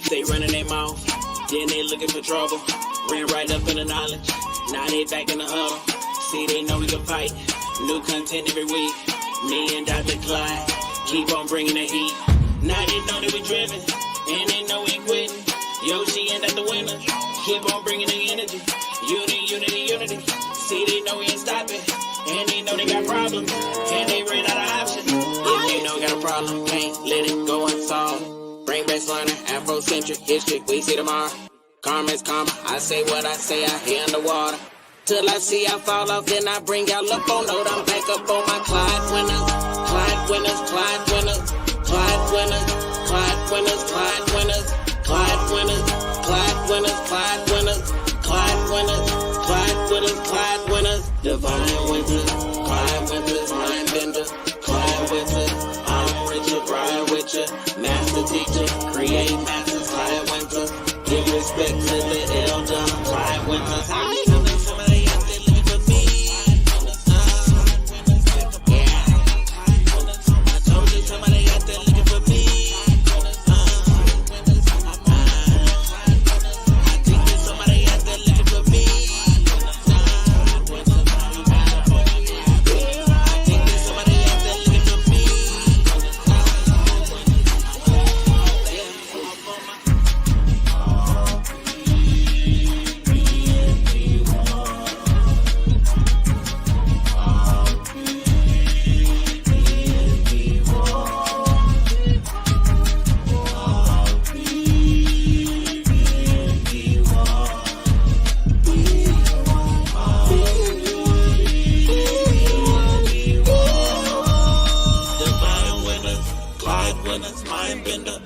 They running their mouth, then they looking for trouble. Ran right up in the knowledge, now they back in the huddle. See, they know we can fight, new content every week. Me and Dr. Clyde, keep on bringing the heat. Now they know that we driven, and they know we ain't quitting. Yoshi and the winner, keep on bringing the energy. Unity. See, they know we ain't stopping, and they know they got problems, and they ran out of options. If they know we got a problem, can't let it go unsolved. Bring back learning, Afrocentric history, we see tomorrow. Karma's karma, I say what I say, I hear underwater. Till I see I fall off, then I bring y'all up on note. I'm back up on my Clyde winners, Clyde winners, Clyde winners, Clyde winners, Clyde winners, Clyde winners, Clyde winners, Clyde winners, Clyde winners, Clyde winners, Clyde winners, Clyde winners, divine winters, Clyde winters, mind bender, Clyde winters, I'm Richard, ride with ya, master teacher, create masters, Clyde winters, give respect to the elder, Clyde winters, I somebody out there looking for me. I told you somebody out there looking for me. I think there's somebody out there looking for me. I think there's somebody out there looking for me.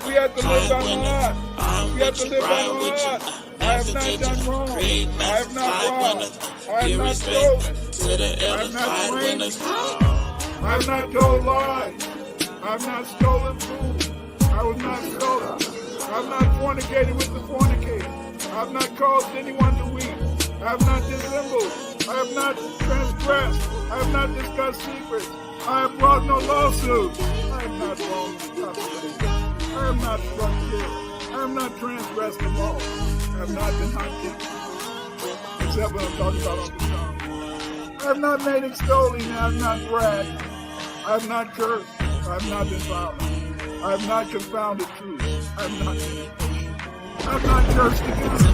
We have to live by God. We have to live by God. I have not done wrong. I have not robbed. I have not stolen. I have not raped. I have not told lies. I have not stolen food. I was not stolen. I have not fornicated with the fornicator. I have not caused anyone to weep. I have not dissembled. I have not transgressed. I have not discussed secrets. I have brought no lawsuits. I am not wrong. I am not struck kill. I am not transgressed the law. I have not been hunted. Except when I'm talking about on the song. I have not made extolling. I have not bragged. I have not cursed. I have not been violent. I have not confounded truth. I have not been impatient. I have not cursed against.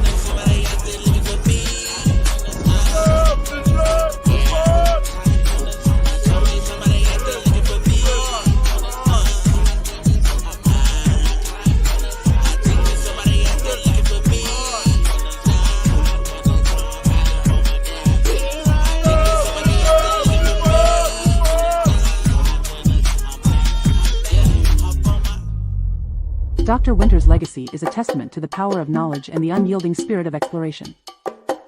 Dr. Winter's legacy is a testament to the power of knowledge and the unyielding spirit of exploration.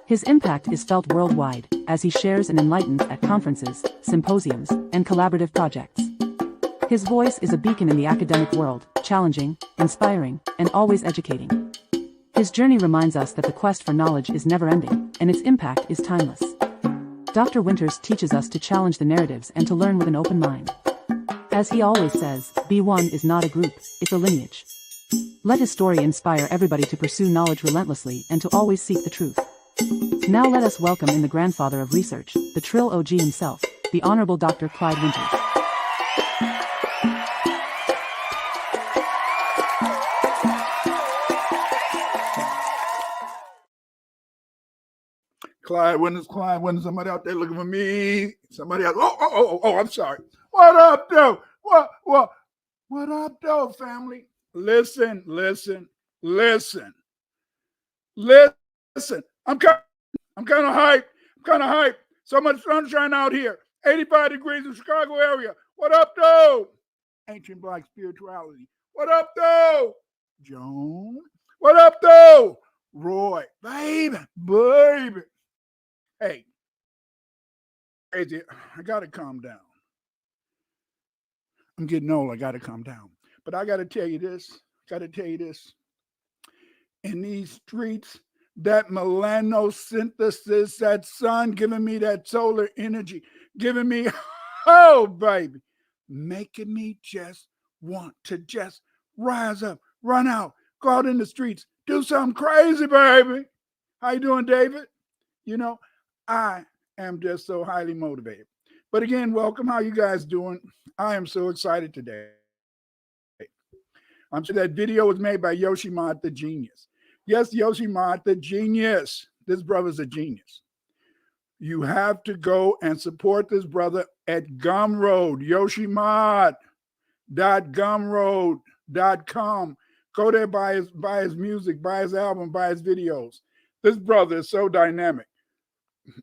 His impact is felt worldwide, as he shares and enlightens at conferences, symposiums, and collaborative projects. His voice is a beacon in the academic world, challenging, inspiring, and always educating. His journey reminds us that the quest for knowledge is never-ending, and its impact is timeless. Dr. Winters teaches us to challenge the narratives and to learn with an open mind. As he always says, B1 is not a group, it's a lineage. Let his story inspire everybody to pursue knowledge relentlessly and to always seek the truth. Now let us welcome in the grandfather of research, the Trill OG himself, the Honorable Dr. Clyde Winters. Clyde Winters, somebody out there looking for me. Somebody else. Oh, I'm sorry. What up, though? What up, though, family? Listen. I'm kind of hyped. So much sunshine out here. 85 degrees in the Chicago area. What up, though? Ancient Black spirituality. What up, though? Joan. What up, though? Roy. Baby. Hey. Crazy. I got to calm down. I'm getting old. I got to calm down. But I got to tell you this. In these streets, that melanosynthesis, that sun giving me that solar energy, giving me, oh, baby, making me just want to just rise up, run out, Go out in the streets. Do something crazy, baby. How you doing, David? You know, I am just so highly motivated. But again, welcome. How you guys doing? I am so excited today. I'm sure that video was made by Yoshimod the Genius. Yes, Yoshimod the Genius. This brother's a genius. You have to go and support this brother at Gumroad, yoshimod.gumroad.com. Go there, buy his music, buy his album, buy his videos. This brother is so dynamic.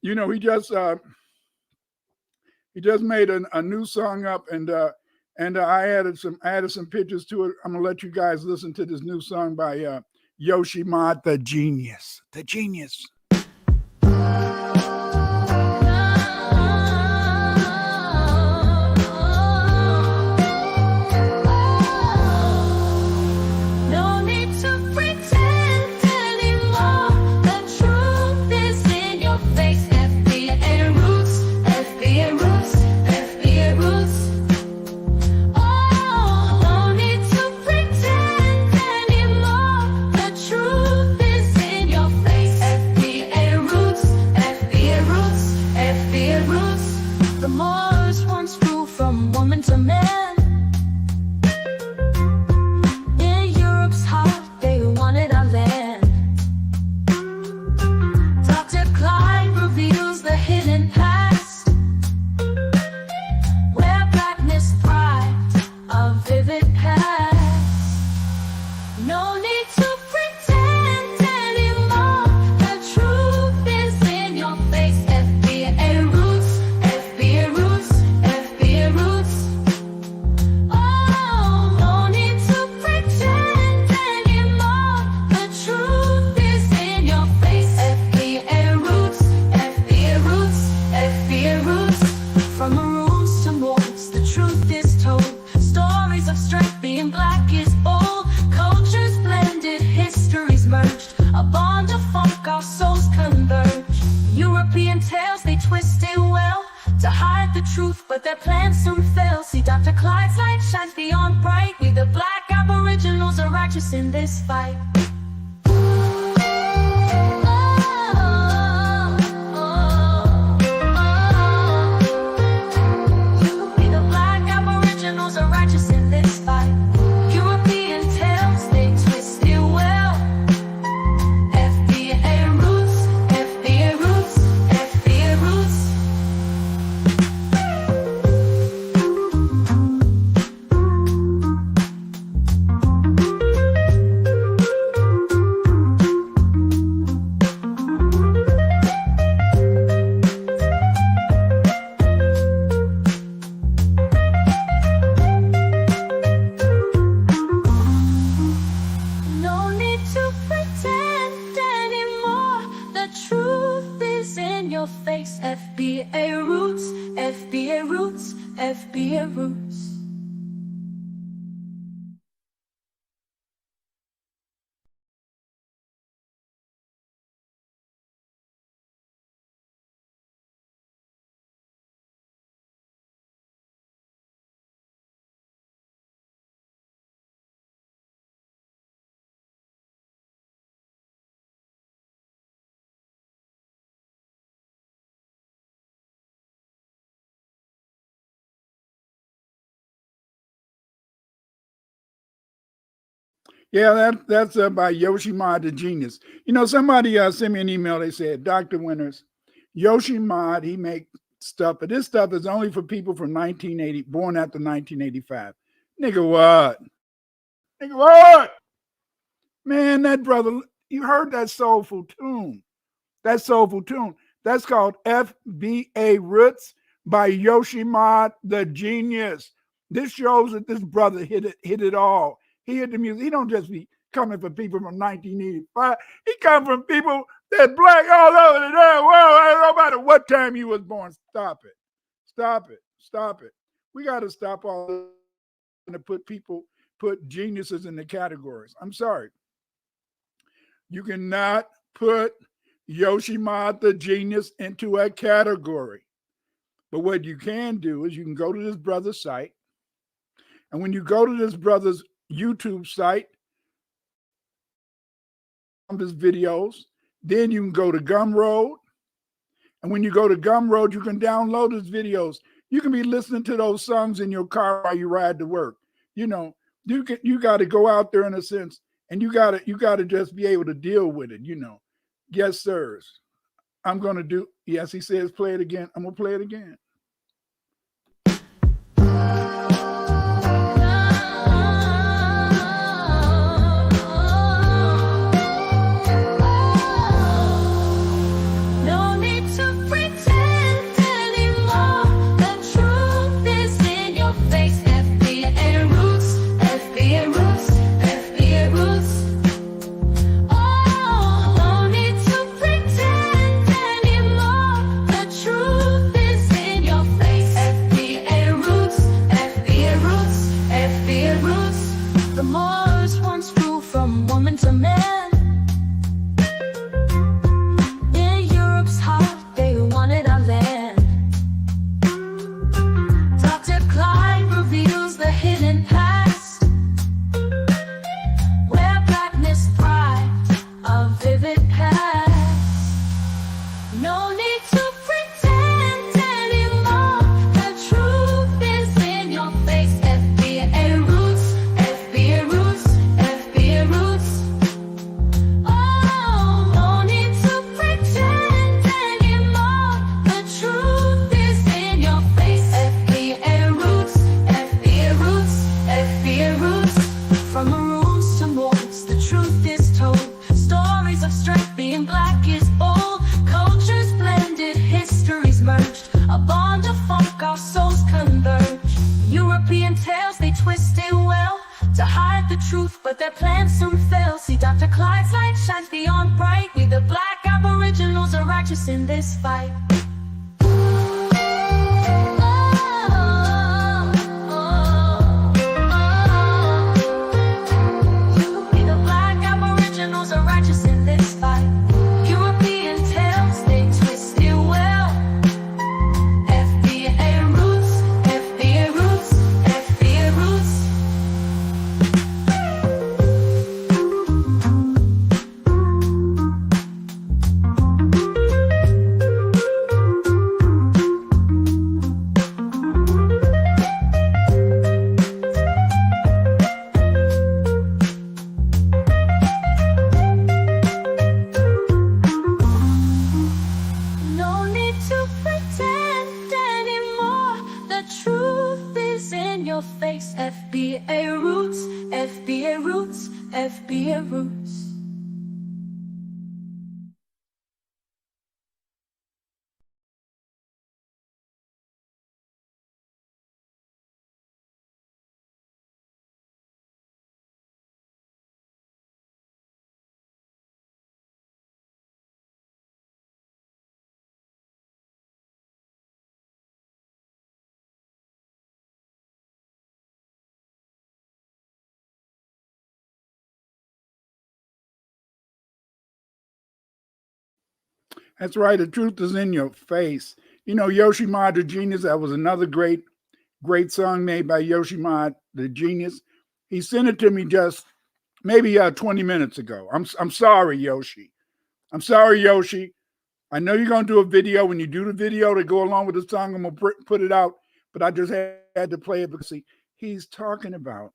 You know, he just made a new song up, and I added some pictures to it. I'm gonna let you guys listen to this new song by Yoshimod the Genius. The Genius. But their plans soon fail. See, Dr. Clyde's light shines beyond bright. We the black aboriginals are righteous in this fight. We the black aboriginals are righteous in this fight. European tales, they twist it well. FBA roots, FBA roots, FBA roots. FBA roots, FBA roots, FBA roots. Yeah, that's by Yoshimod the Genius. You know, somebody sent me an email. They said, Dr. Winters, Yoshimod, he make stuff, but this stuff is only for people from 1980, born after 1985. Nigga, what? Nigga, what? Man, that brother, you heard that soulful tune. That soulful tune. That's called FBA Roots by Yoshimod the Genius. This shows that this brother hit it all. He hit the music. He don't just be coming from people from 1985. He come from people that black all over the damn world. No matter what time you was born. Stop it. Stop it. Stop it. We got to stop all to put geniuses in the categories. I'm sorry. You cannot put Yoshimod the Genius into a category. But what you can do is you can go to this brother's site. And when you go to this brother's YouTube site, his videos. Then you can go to Gumroad. And when you go to Gumroad, you can download his videos. You can be listening to those songs in your car while you ride to work. You know, you got to go out there in a sense, and you got to just be able to deal with it. You know, yes, sirs. I'm gonna do. Yes, he says play it again. I'm gonna play it again. But their plans soon fail. See, Dr. Clyde's light shines beyond bright. We the black aboriginals are righteous in this fight. We the black aboriginals are righteous in this fight. European tales, they twist it well. FBA roots, FBA roots, FBA roots. FBA roots, FBA roots, FBA roots. That's right. The truth is in your face. You know, Yoshi Mod the Genius, that was another great song made by Yoshi Mod the Genius. He sent it to me just maybe 20 minutes ago. I'm sorry, Yoshi. I'm sorry, Yoshi. I know you're going to do a video. When you do the video to go along with the song, I'm going to put it out. But I just had to play it because he's talking about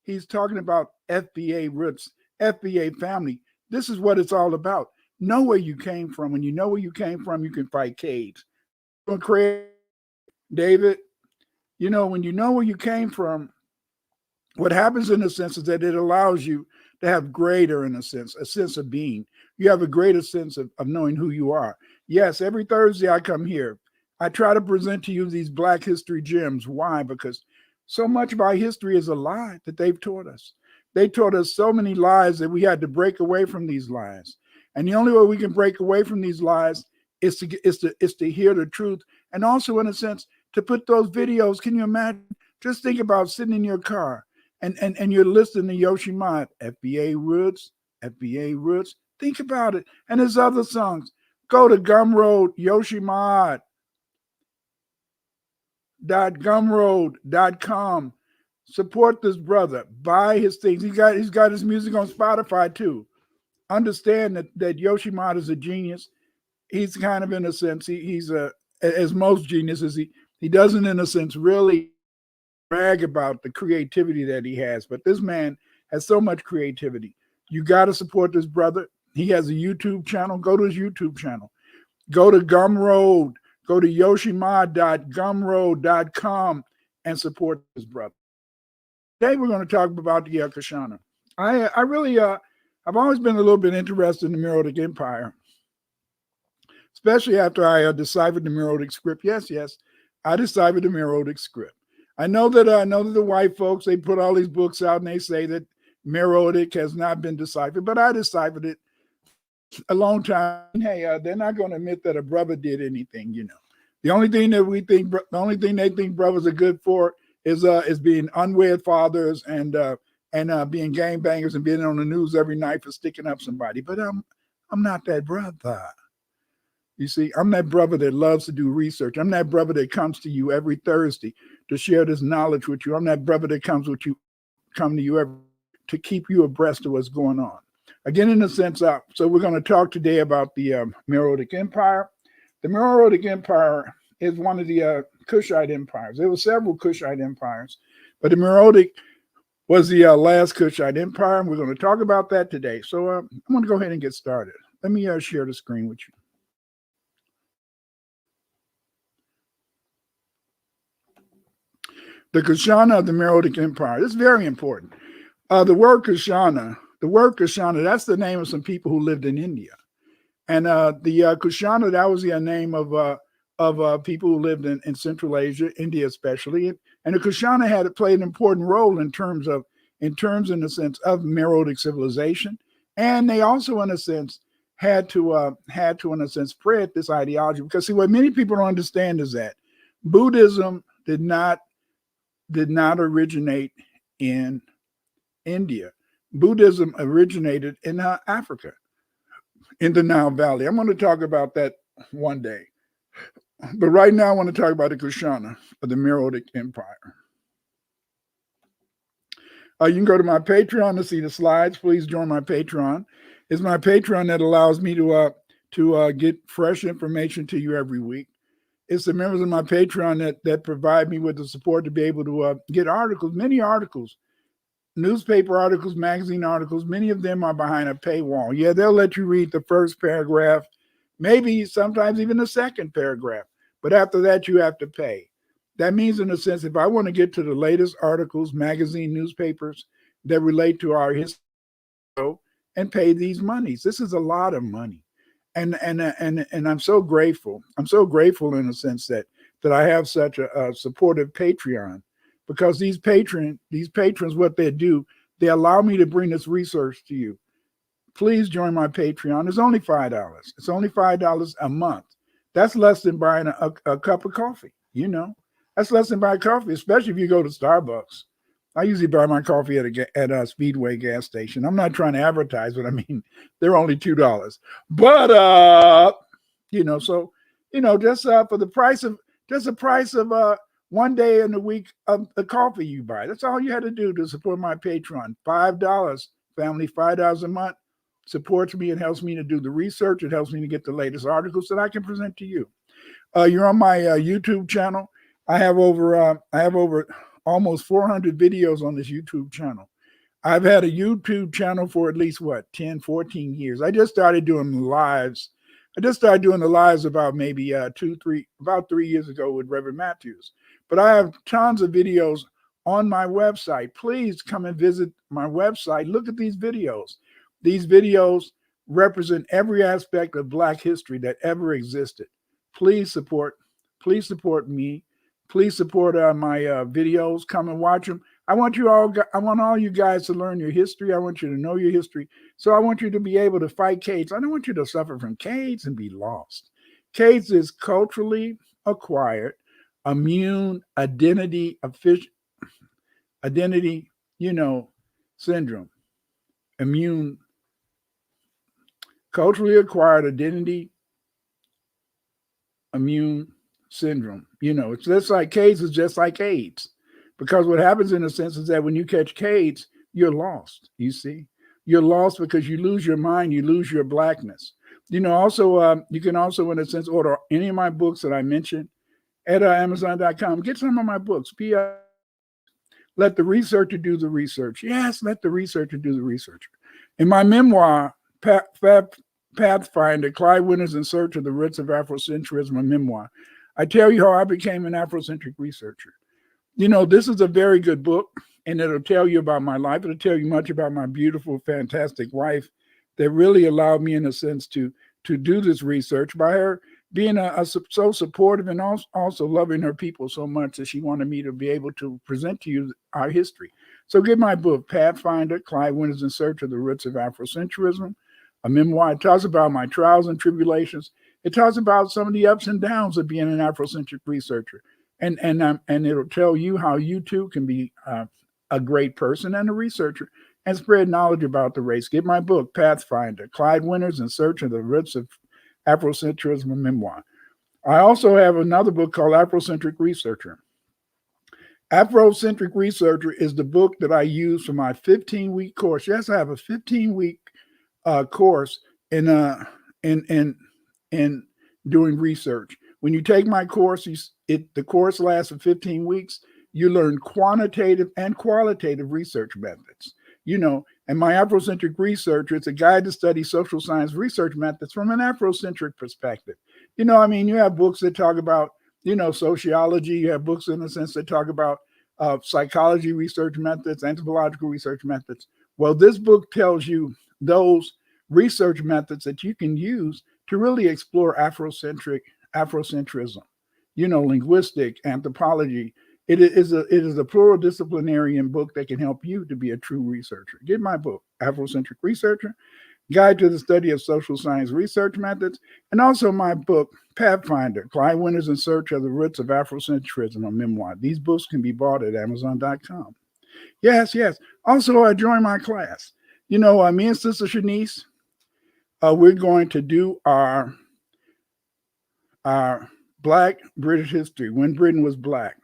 FBA roots, FBA family. This is what it's all about. Know where you came from. When you know where you came from, you can fight caves. Craig, David, you know, when you know where you came from, what happens in a sense is that it allows you to have greater, in a sense of being. You have a greater sense of knowing who you are. Yes, every Thursday I come here. I try to present to you these Black history gems. Why? Because so much of our history is a lie that they've taught us. They taught us so many lies that we had to break away from these lies. And the only way we can break away from these lies is to hear the truth. And also, in a sense, to put those videos. Can you imagine? Just think about sitting in your car and you're listening to Yoshi Mod, FBA Roots, FBA Roots. Think about it. And there's other songs. Go to Gumroad, Yoshi Mod. Gumroad.com. Support this brother. Buy his things. He's got his music on Spotify too. understand that Yoshimada is a genius. He's kind of, in a sense, he's as most geniuses, he doesn't, in a sense, really brag about the creativity that he has. But this man has so much creativity. You got to support this brother. He has a YouTube channel. Go to his YouTube channel. Go to Gumroad. Go to yoshima.gumroad.com and support this brother. Today we're going to talk about the Kushana. I really, I've always been a little bit interested in the Meroitic Empire, especially after I deciphered the Meroitic script. Yes, I deciphered the Meroitic script. I know that the white folks, they put all these books out and they say that Meroitic has not been deciphered, but I deciphered it a long time. Hey, they're not going to admit that a brother did anything, you know. The only thing they think brothers are good for is being unwed fathers and being gangbangers and being on the news every night for sticking up somebody. But I'm not that brother. You see, I'm that brother that loves to do research. I'm that brother that comes to you every Thursday to share this knowledge with you. I'm that brother that come to you to keep you abreast of what's going on. Again, in a sense, so we're going to talk today about the Meroitic Empire. The Meroitic Empire is one of the Kushite empires. There were several Kushite empires, but the Meroitic was the last Kushite empire, and we're going to talk about that today. So I'm going to go ahead and get started. Let me share the screen with you. The Kushana of the Meroitic Empire. This is very important. The word Kushana, that's the name of some people who lived in India. And the Kushana, that was the name of people who lived in Central Asia, India especially. And the Kushana had played an important role in terms, in a sense, of Meroitic civilization. And they also, in a sense, had to, in a sense, spread this ideology. Because, see, what many people don't understand is that Buddhism did not originate in India. Buddhism originated in Africa, in the Nile Valley. I'm going to talk about that one day. But right now, I want to talk about the Kushana of the Meroitic Empire. You can go to my Patreon to see the slides. Please join my Patreon. It's my Patreon that allows me to get fresh information to you every week. It's the members of my Patreon that provide me with the support to be able to get articles, many articles, newspaper articles, magazine articles. Many of them are behind a paywall. Yeah, they'll let you read the first paragraph, maybe sometimes even the second paragraph. But after that, you have to pay. That means, in a sense, if I want to get to the latest articles, magazine, newspapers that relate to our history and pay these monies, this is a lot of money. And I'm so grateful. I'm so grateful in a sense that I have such a supportive Patreon, because these patrons, what they do, they allow me to bring this research to you. Please join my Patreon. It's only $5. It's only $5 a month. That's less than buying a cup of coffee. You know, that's less than buying coffee, especially if you go to Starbucks. I usually buy my coffee at a Speedway gas station. I'm not trying to advertise, but I mean, they're only $2. But you know, so you know, just for the price of one day in the week of the coffee you buy. That's all you had to do to support my Patreon. $5, family, $5 a month supports me and helps me to do the research. It helps me to get the latest articles that I can present to you. You're on my YouTube channel. I have over almost 400 videos on this YouTube channel. I've had a YouTube channel for at least 10, 14 years. I just started doing lives. I just started doing the lives about maybe 3 years ago with Reverend Matthews. But I have tons of videos on my website. Please come and visit my website. Look at these videos. These videos represent every aspect of Black history that ever existed. Please support me. Please support my videos. Come and watch them. I want all you guys to learn your history. I want you to know your history. So I want you to be able to fight AIDS. I don't want you to suffer from AIDS and be lost. AIDS is culturally acquired, immune identity, syndrome. Immune, culturally acquired identity, immune syndrome. You know, it's just like AIDS is just like AIDS. Because what happens in a sense is that when you catch AIDS, you're lost. You see, you're lost because you lose your mind, you lose your blackness. Also, you can also, in a sense, order any of my books that I mentioned at Amazon.com. Get some of my books. Let the researcher do the research. Yes, let the researcher do the research. In my memoir, Pathfinder, Clyde Winters in Search of the Roots of Afrocentrism, a memoir, I tell you how I became an Afrocentric researcher. This is a very good book, and it'll tell you about my life. It'll tell you much about my beautiful, fantastic wife that really allowed me, in a sense, to do this research by her being so supportive and also loving her people so much that she wanted me to be able to present to you our history. So get my book, Pathfinder, Clyde Winters in Search of the Roots of Afrocentrism, a memoir. It talks about my trials and tribulations. It talks about some of the ups and downs of being an Afrocentric researcher. And it'll tell you how you too can be a great person and a researcher and spread knowledge about the race. Get my book, Pathfinder, Clyde Winters in Search of the Roots of Afrocentrism, a memoir. I also have another book called Afrocentric Researcher. Afrocentric Researcher is the book that I use for my 15-week course. Yes, I have a 15-week course in doing research. When you take my course, the course lasts for 15 weeks. You learn quantitative and qualitative research methods. And my Afrocentric Researcher, it's a guide to study social science research methods from an Afrocentric perspective. You have books that talk about, sociology. You have books, in a sense, that talk about psychology research methods, anthropological research methods. Well, this book tells you those research methods that you can use to really explore Afrocentrism, linguistic, anthropology. It is a pluridisciplinary book that can help you to be a true researcher. Get my book, Afrocentric Researcher, Guide to the Study of Social Science Research Methods, and also my book, Pathfinder, Clyde Winters in Search of the Roots of Afrocentrism, a memoir. These books can be bought at Amazon.com. Yes. Also, I joined my class. Me and Sister Shanice, we're going to do our Black British history, when Britain was Black.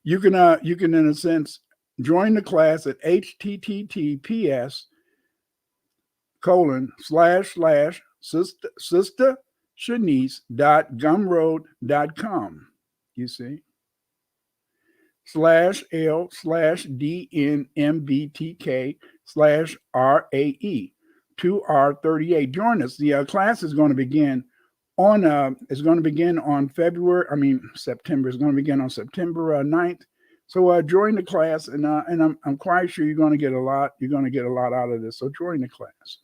You can, in a sense, join the class at https://sistershanice.gumroad.com. You see? /L/DNMBTK/RAE 2R38. Join us. The class is going to begin on September. It's going to begin on September 9th. So join the class, and I'm quite sure you're going to get a lot. You're going to get a lot out of this. So join the class.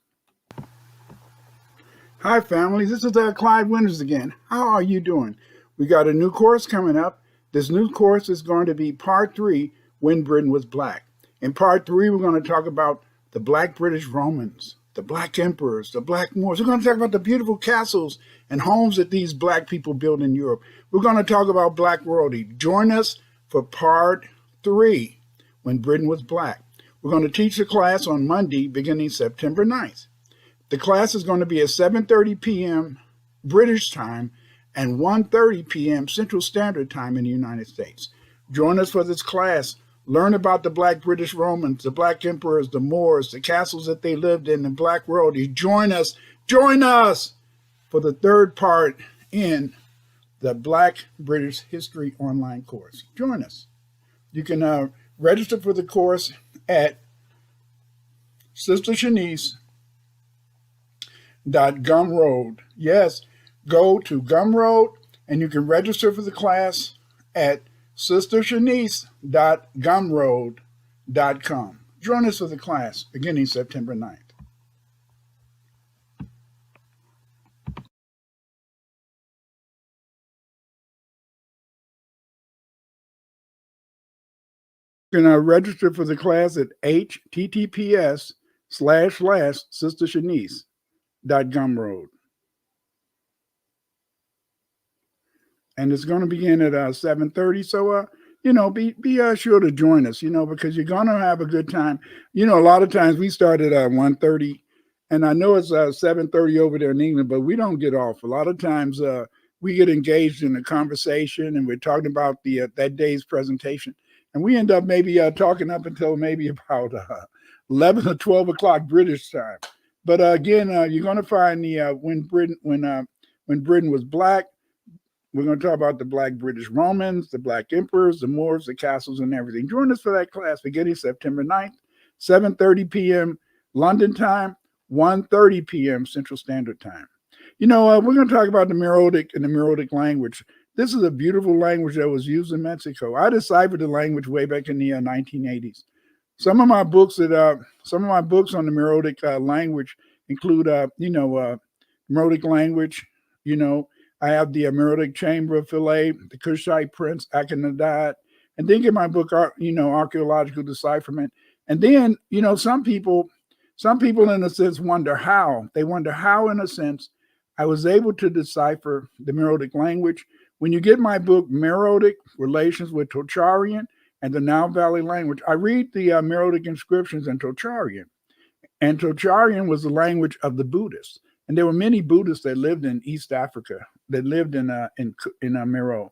Hi, family. This is Clyde Winters again. How are you doing? We got a new course coming up. This new course is going to be Part 3, When Britain Was Black. In Part 3, we're going to talk about the Black British Romans, the Black Emperors, the Black Moors. We're going to talk about the beautiful castles and homes that these Black people built in Europe. We're going to talk about Black royalty. Join us for Part 3, When Britain Was Black. We're going to teach the class on Monday, beginning September 9th. The class is going to be at 7:30 p.m. British time and 1:30 p.m. Central Standard Time in the United States. Join us for this class. Learn about the Black British Romans, the Black Emperors, the Moors, the castles that they lived in, the Black royalty. Join us for the third part in the Black British History online course. Join us. You can register for the course at sistershanice.gumroad. Yes, go to Gumroad and you can register for the class at sistershanice.gumroad.com. Join us for the class beginning September 9th. You can register for the class at https://sistershanice.gumroad. And it's going to begin at 7:30. So, be sure to join us, because you're going to have a good time. A lot of times we start at 1:30, and I know it's 7:30 over there in England, but we don't get off. A lot of times we get engaged in a conversation, and we're talking about that day's presentation. And we end up maybe talking up until maybe about 11 or 12 o'clock British time. But again, you're going to find the when Britain was black. We're going to talk about the black British Romans, the black emperors, the Moors, the castles, and everything. Join us for that class beginning September 9th, 7:30 p.m. London time, 1:30 p.m. Central Standard Time. We're going to talk about the Meroitic and the Meroitic language. This is a beautiful language that was used in Mexico. I deciphered the language way back in the 1980s. Some of my books on the Meroitic language include, Meroitic language. I have the Meroitic Chamber of Philae, the Kushite Prince Akhenaten, and then get my book, Archaeological Decipherment. And then, some people in a sense wonder how. They wonder how, in a sense, I was able to decipher the Meroitic language. When you get my book, Meroitic, Relations with Tocharian and the Nile Valley Language, I read the Meroitic inscriptions in Tocharian. And Tocharian was the language of the Buddhists. And there were many Buddhists that lived in East Africa, that lived in Meroe.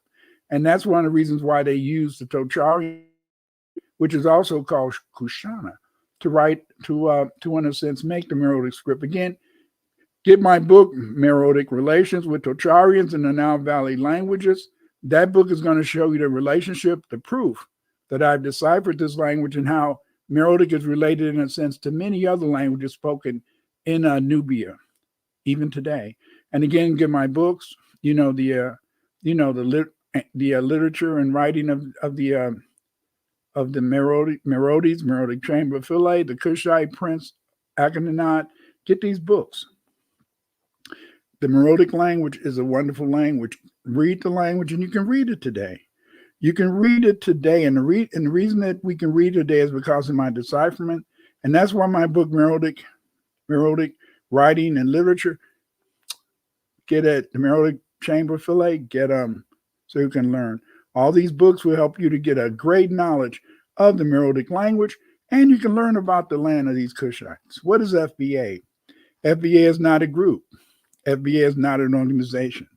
And that's one of the reasons why they used the Tocharian, which is also called Kushana, to write, to in a sense, make the Meroitic script. Again, get my book, Meroitic, Relations with Tocharians and the Nile Valley Languages. That book is going to show you the relationship, the proof that I've deciphered this language and how Meroitic is related in a sense to many other languages spoken in Nubia, even today. And again, get my books, the literature and writing of the Meroitic Chamber of Philae, the Kushite Prince Akhenaten. Get these books. The Meroitic language is a wonderful language. Read the language, and you can read it today. You can read it today, and the reason that we can read it today is because of my decipherment, and that's why my book, Meroitic Writing and Literature, get at the Meroitic Chamber of Philae, get so you can learn. All these books will help you to get a great knowledge of the Meroitic language, and you can learn about the land of these Kushites. What is FBA? FBA is not a group. FBA is not an organization.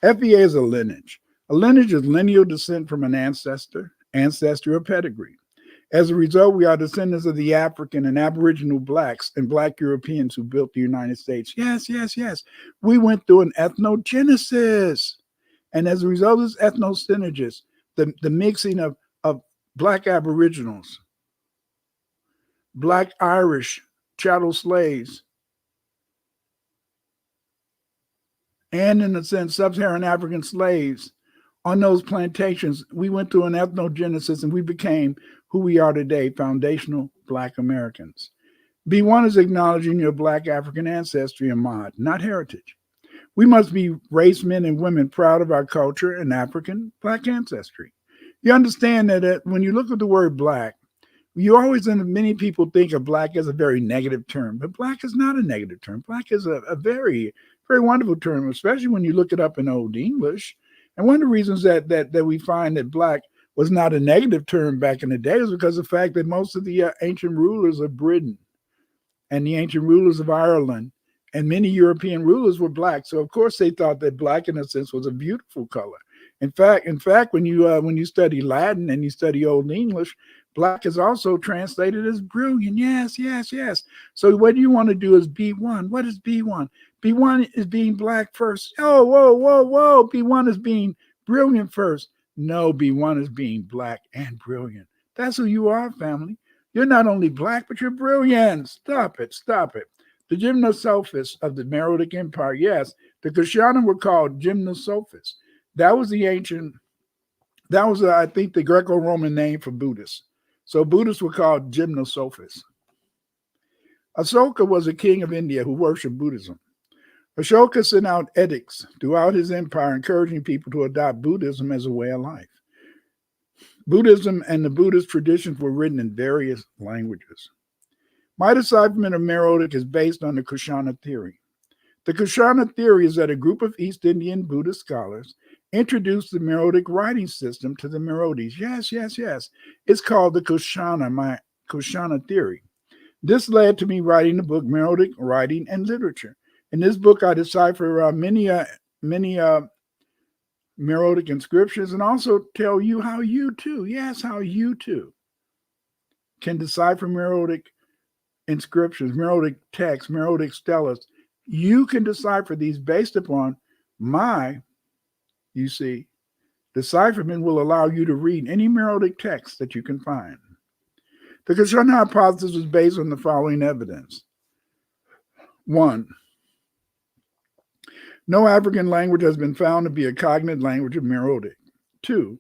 FBA is a lineage. A lineage is lineal descent from an ancestor or pedigree. As a result, we are descendants of the African and Aboriginal blacks and Black Europeans who built the United States. Yes. We went through an ethnogenesis. And as a result of this ethnogenesis, the mixing of Black Aboriginals, Black Irish chattel slaves, and in a sense, sub-Saharan African slaves on those plantations, we went through an ethnogenesis and we became who we are today, foundational Black Americans. B1 is acknowledging your Black African ancestry and mod, not heritage. We must be race men and women proud of our culture and African Black ancestry. You understand that when you look at the word Black, many people think of Black as a very negative term, but Black is not a negative term. Black is a very, very wonderful term, especially when you look it up in Old English. And one of the reasons that we find that Black was not a negative term back in the day is because of the fact that most of the ancient rulers of Britain and the ancient rulers of Ireland and many European rulers were Black. So of course they thought that Black in a sense was a beautiful color. In fact, when you study Latin and you study Old English, Black is also translated as brilliant. Yes. So what you want to do is B1. What is B1? B1 is being Black first. Oh, whoa. B1 is being brilliant first. No, B1 is being Black and brilliant. That's who you are, family. You're not only Black, but you're brilliant. Stop it. The gymnosophists of the Meroitic Empire, yes, the Kushana were called gymnosophists. That was I think, the Greco-Roman name for Buddhists. So Buddhists were called gymnosophists. Ashoka was a king of India who worshiped Buddhism. Ashoka sent out edicts throughout his empire encouraging people to adopt Buddhism as a way of life. Buddhism and the Buddhist traditions were written in various languages. My decipherment of Meroitic is based on the Kushana theory. The Kushana theory is that a group of East Indian Buddhist scholars introduced the Meroitic writing system to the Meroites. Yes. It's called the my Kushana theory. This led to me writing the book Meroitic Writing and Literature. In this book, I decipher many Meroitic inscriptions and also tell you how you too can decipher Meroitic inscriptions, Meroitic texts, Meroitic stelas. You can decipher these based upon you see, decipherment will allow you to read any Meroitic text that you can find. The Kushana hypothesis is based on the following evidence. 1. No African language has been found to be a cognate language of Meroitic. 2.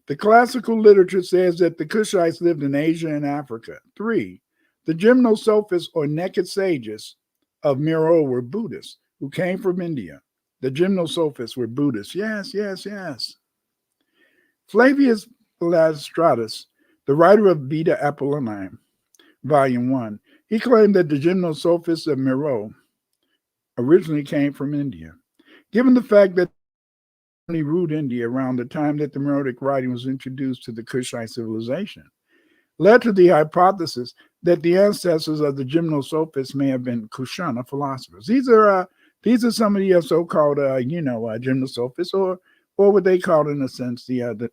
The classical literature says that the Kushites lived in Asia and Africa. 3. The gymnosophists or naked sages of Meroe were Buddhists who came from India. The gymnosophists were Buddhists. Yes, yes, yes. Flavius Philostratus, the writer of Vita Apollonia, Volume 1, he claimed that the gymnosophists of Meroe originally came from India. Given the fact that they ruled India around the time that the Meroitic writing was introduced to the Kushite civilization, led to the hypothesis that the ancestors of the gymnosophists may have been Kushana philosophers. These are some of the so-called gymnosophists, or what they call, in a sense, the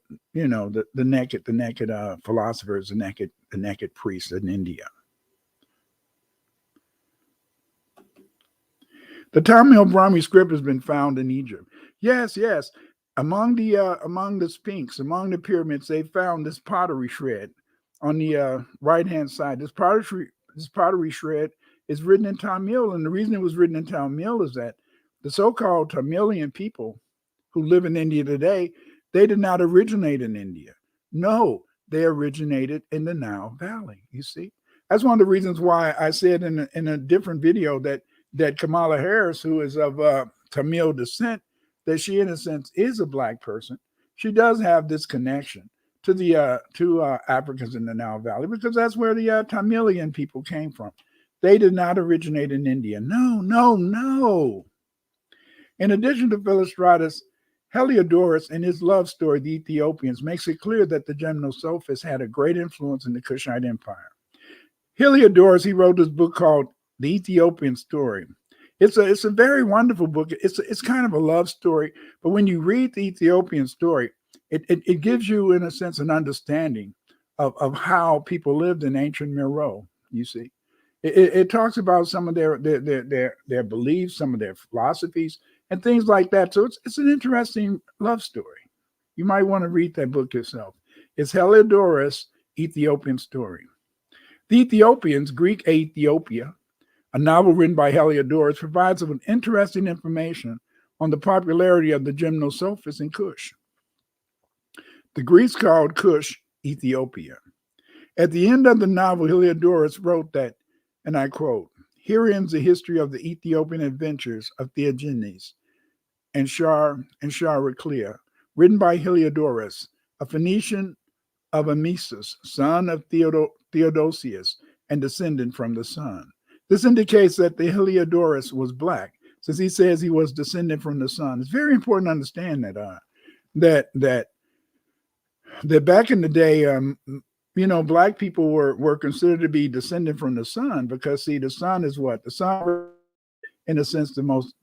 naked philosophers, the naked priests in India. The Tamil Brahmi script has been found in Egypt. Yes, yes. Among the Sphinx, among the pyramids, they found this pottery shred on the right-hand side. This pottery shred is written in Tamil, and the reason it was written in Tamil is that the so-called Tamilian people who live in India today, they did not originate in India. No, they originated in the Nile Valley. You see, that's one of the reasons why I said in a different video that Kamala Harris, who is of Tamil descent, that she, in a sense, is a Black person. She does have this connection to the Africans in the Nile Valley, because that's where the Tamilian people came from. They did not originate in India. No, no, no. In addition to Philostratus, Heliodorus, in his love story, The Ethiopians, makes it clear that the gymnosophists had a great influence in the Kushite Empire. Heliodorus, he wrote this book called The Ethiopian Story. It's a very wonderful book. It's kind of a love story, but when you read the Ethiopian story, it gives you, in a sense, an understanding of how people lived in ancient Meroe. You see, it talks about some of their beliefs, some of their philosophies, and things like that. So it's an interesting love story. You might want to read that book yourself. It's Heliodorus' Ethiopian Story. The Ethiopians, Greek Ethiopia, a novel written by Heliodorus, provides some interesting information on the popularity of the gymnosophists in Kush. The Greeks called Kush Ethiopia. At the end of the novel, Heliodorus wrote that, and I quote, "Here ends the history of the Ethiopian adventures of Theogenes and Chariclea, written by Heliodorus, a Phoenician of Amisus, son of Theodosius, and descendant from the sun." This indicates that the Heliodorus was Black, since he says he was descendant from the sun. It's very important to understand that back in the day, Black people were considered to be descendant from the sun, because, see, the sun is what? The sun, in a sense, the most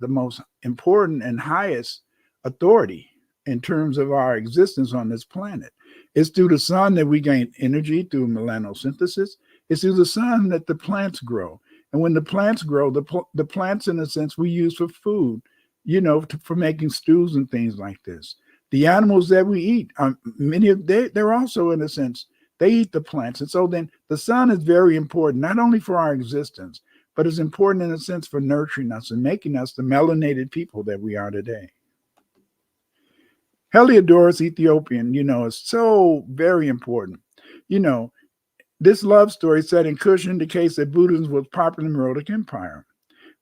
important and highest authority in terms of our existence on this planet. It's through the sun that we gain energy through melanosynthesis. It's through the sun that the plants grow. And when the plants grow, the plants, in a sense, we use for food, for making stews and things like this. The animals that we eat, they're also, in a sense, they eat the plants. And so then the sun is very important, not only for our existence, but it's important, in a sense, for nurturing us and making us the melanated people that we are today. Heliodorus Ethiopian, is so very important. This love story set in Kush indicates that Buddhism was popular in the Meroitic Empire.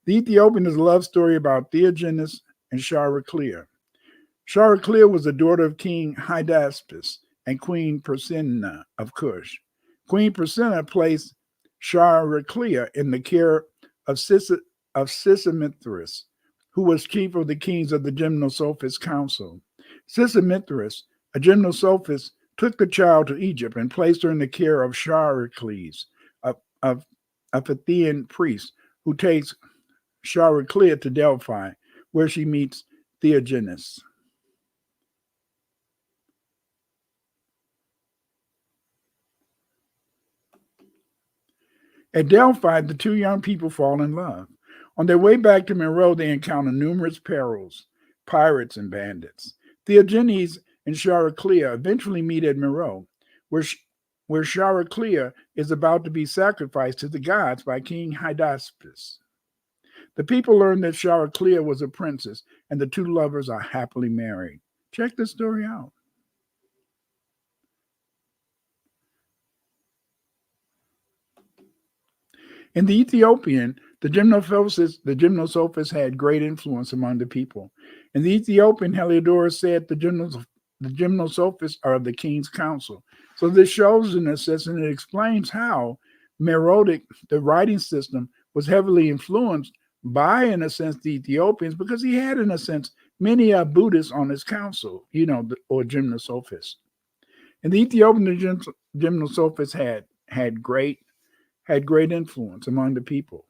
The Ethiopian is a love story about Theogenes and Chariclea. Chariclea was the daughter of King Hydaspes and Queen Persinna of Kush. Queen Persinna placed Chariclea in the care of Sisamithris, who was chief of the kings of the Gymnosophist Council. Sisamithris, a Gymnosophist, took the child to Egypt and placed her in the care of Charicles, a Phaeacian priest, who takes Chariclea to Delphi, where she meets Theogenes. At Delphi, the two young people fall in love. On their way back to Meroe, they encounter numerous perils, pirates, and bandits. Theogenes and Chariclea eventually meet at Meroe, where Chariclea is about to be sacrificed to the gods by King Hydaspes. The people learn that Chariclea was a princess, and the two lovers are happily married. Check this story out. In the Ethiopian, the gymnosophists had great influence among the people. In the Ethiopian, Heliodorus said the gymnosophists are of the king's council. So this shows in a sense, and it explains how Meroitic, the writing system, was heavily influenced by, in a sense, the Ethiopians, because he had, in a sense, many Buddhists on his council, or gymnosophists. And the Ethiopian gymnosophists had great influence among the people.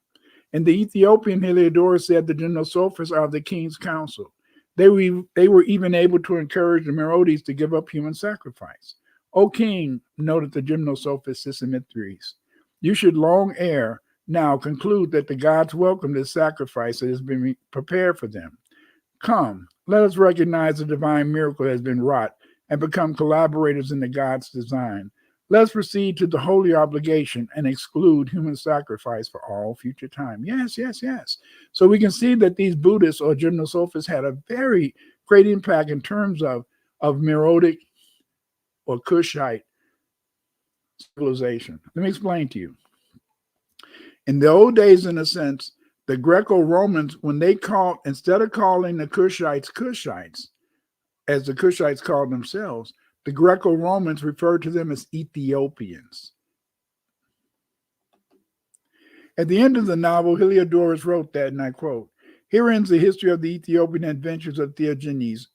In the Ethiopian, Heliodorus said the gymnosophists are of the king's council. They were even able to encourage the Meroites to give up human sacrifice. O king, noted the gymnosophist Sisemithres, you should long ere now conclude that the gods welcome this sacrifice that has been prepared for them. Come, let us recognize the divine miracle that has been wrought and become collaborators in the gods' design. Let's proceed to the holy obligation and exclude human sacrifice for all future time. Yes, yes, yes. So we can see that these Buddhists or gymnosophists had a very great impact in terms of Meroitic or Kushite civilization. Let me explain to you. In the old days, in a sense, the Greco-Romans, when they called, instead of calling the Kushites, as the Kushites called themselves, the Greco-Romans referred to them as Ethiopians. At the end of the novel, Heliodorus wrote that, and I quote, "Here ends the history of the Ethiopian adventures of Theogenes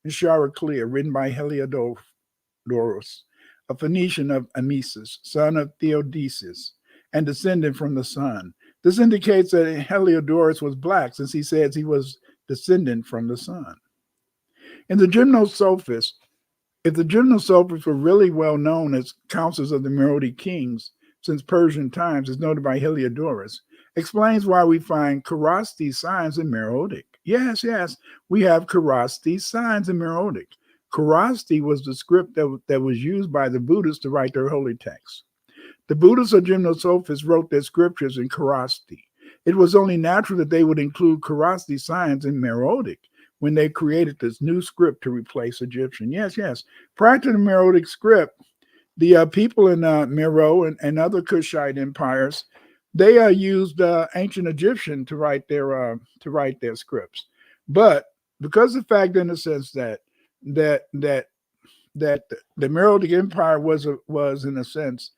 and Chariclea, written by Heliodorus, a Phoenician of Amisus, son of Theodosius, and descendant from the sun." This indicates that Heliodorus was black, since he says he was descendant from the sun. In the gymnosophists, if the gymnosophists were really well known as councils of the Meroitic kings since Persian times, as noted by Heliodorus, explains why we find Karasti's signs in Meroitic. Yes, yes, we have Karasti's signs in Meroitic. Karasti was the script that was used by the Buddhists to write their holy texts. The Buddhists or gymnosophists wrote their scriptures in Karasti. It was only natural that they would include Karasti signs in Meroitic when they created this new script to replace Egyptian. Yes, yes. Prior to the Meroitic script, the people in Meroe and other Kushite empires, they used ancient Egyptian to write their scripts. But because of the fact, in a sense, that the Meroitic Empire was in a sense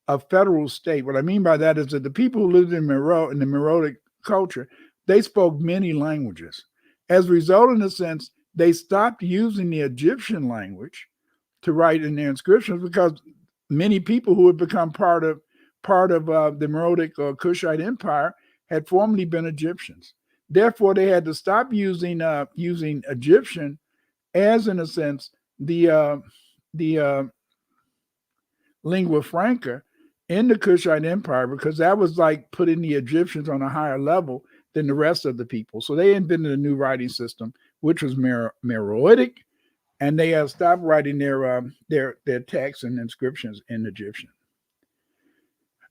a federal state. What I mean by that is that the people who lived in Meroe, in the Meroitic culture, they spoke many languages. As a result, in a sense, they stopped using the Egyptian language to write in their inscriptions, because many people who had become part of the Meroitic or Kushite Empire had formerly been Egyptians. Therefore, they had to stop using Egyptian as, in a sense, the lingua franca in the Kushite Empire, because that was like putting the Egyptians on a higher level than the rest of the people. So they invented a new writing system, which was Meroitic, and they stopped writing their texts and inscriptions in Egyptian.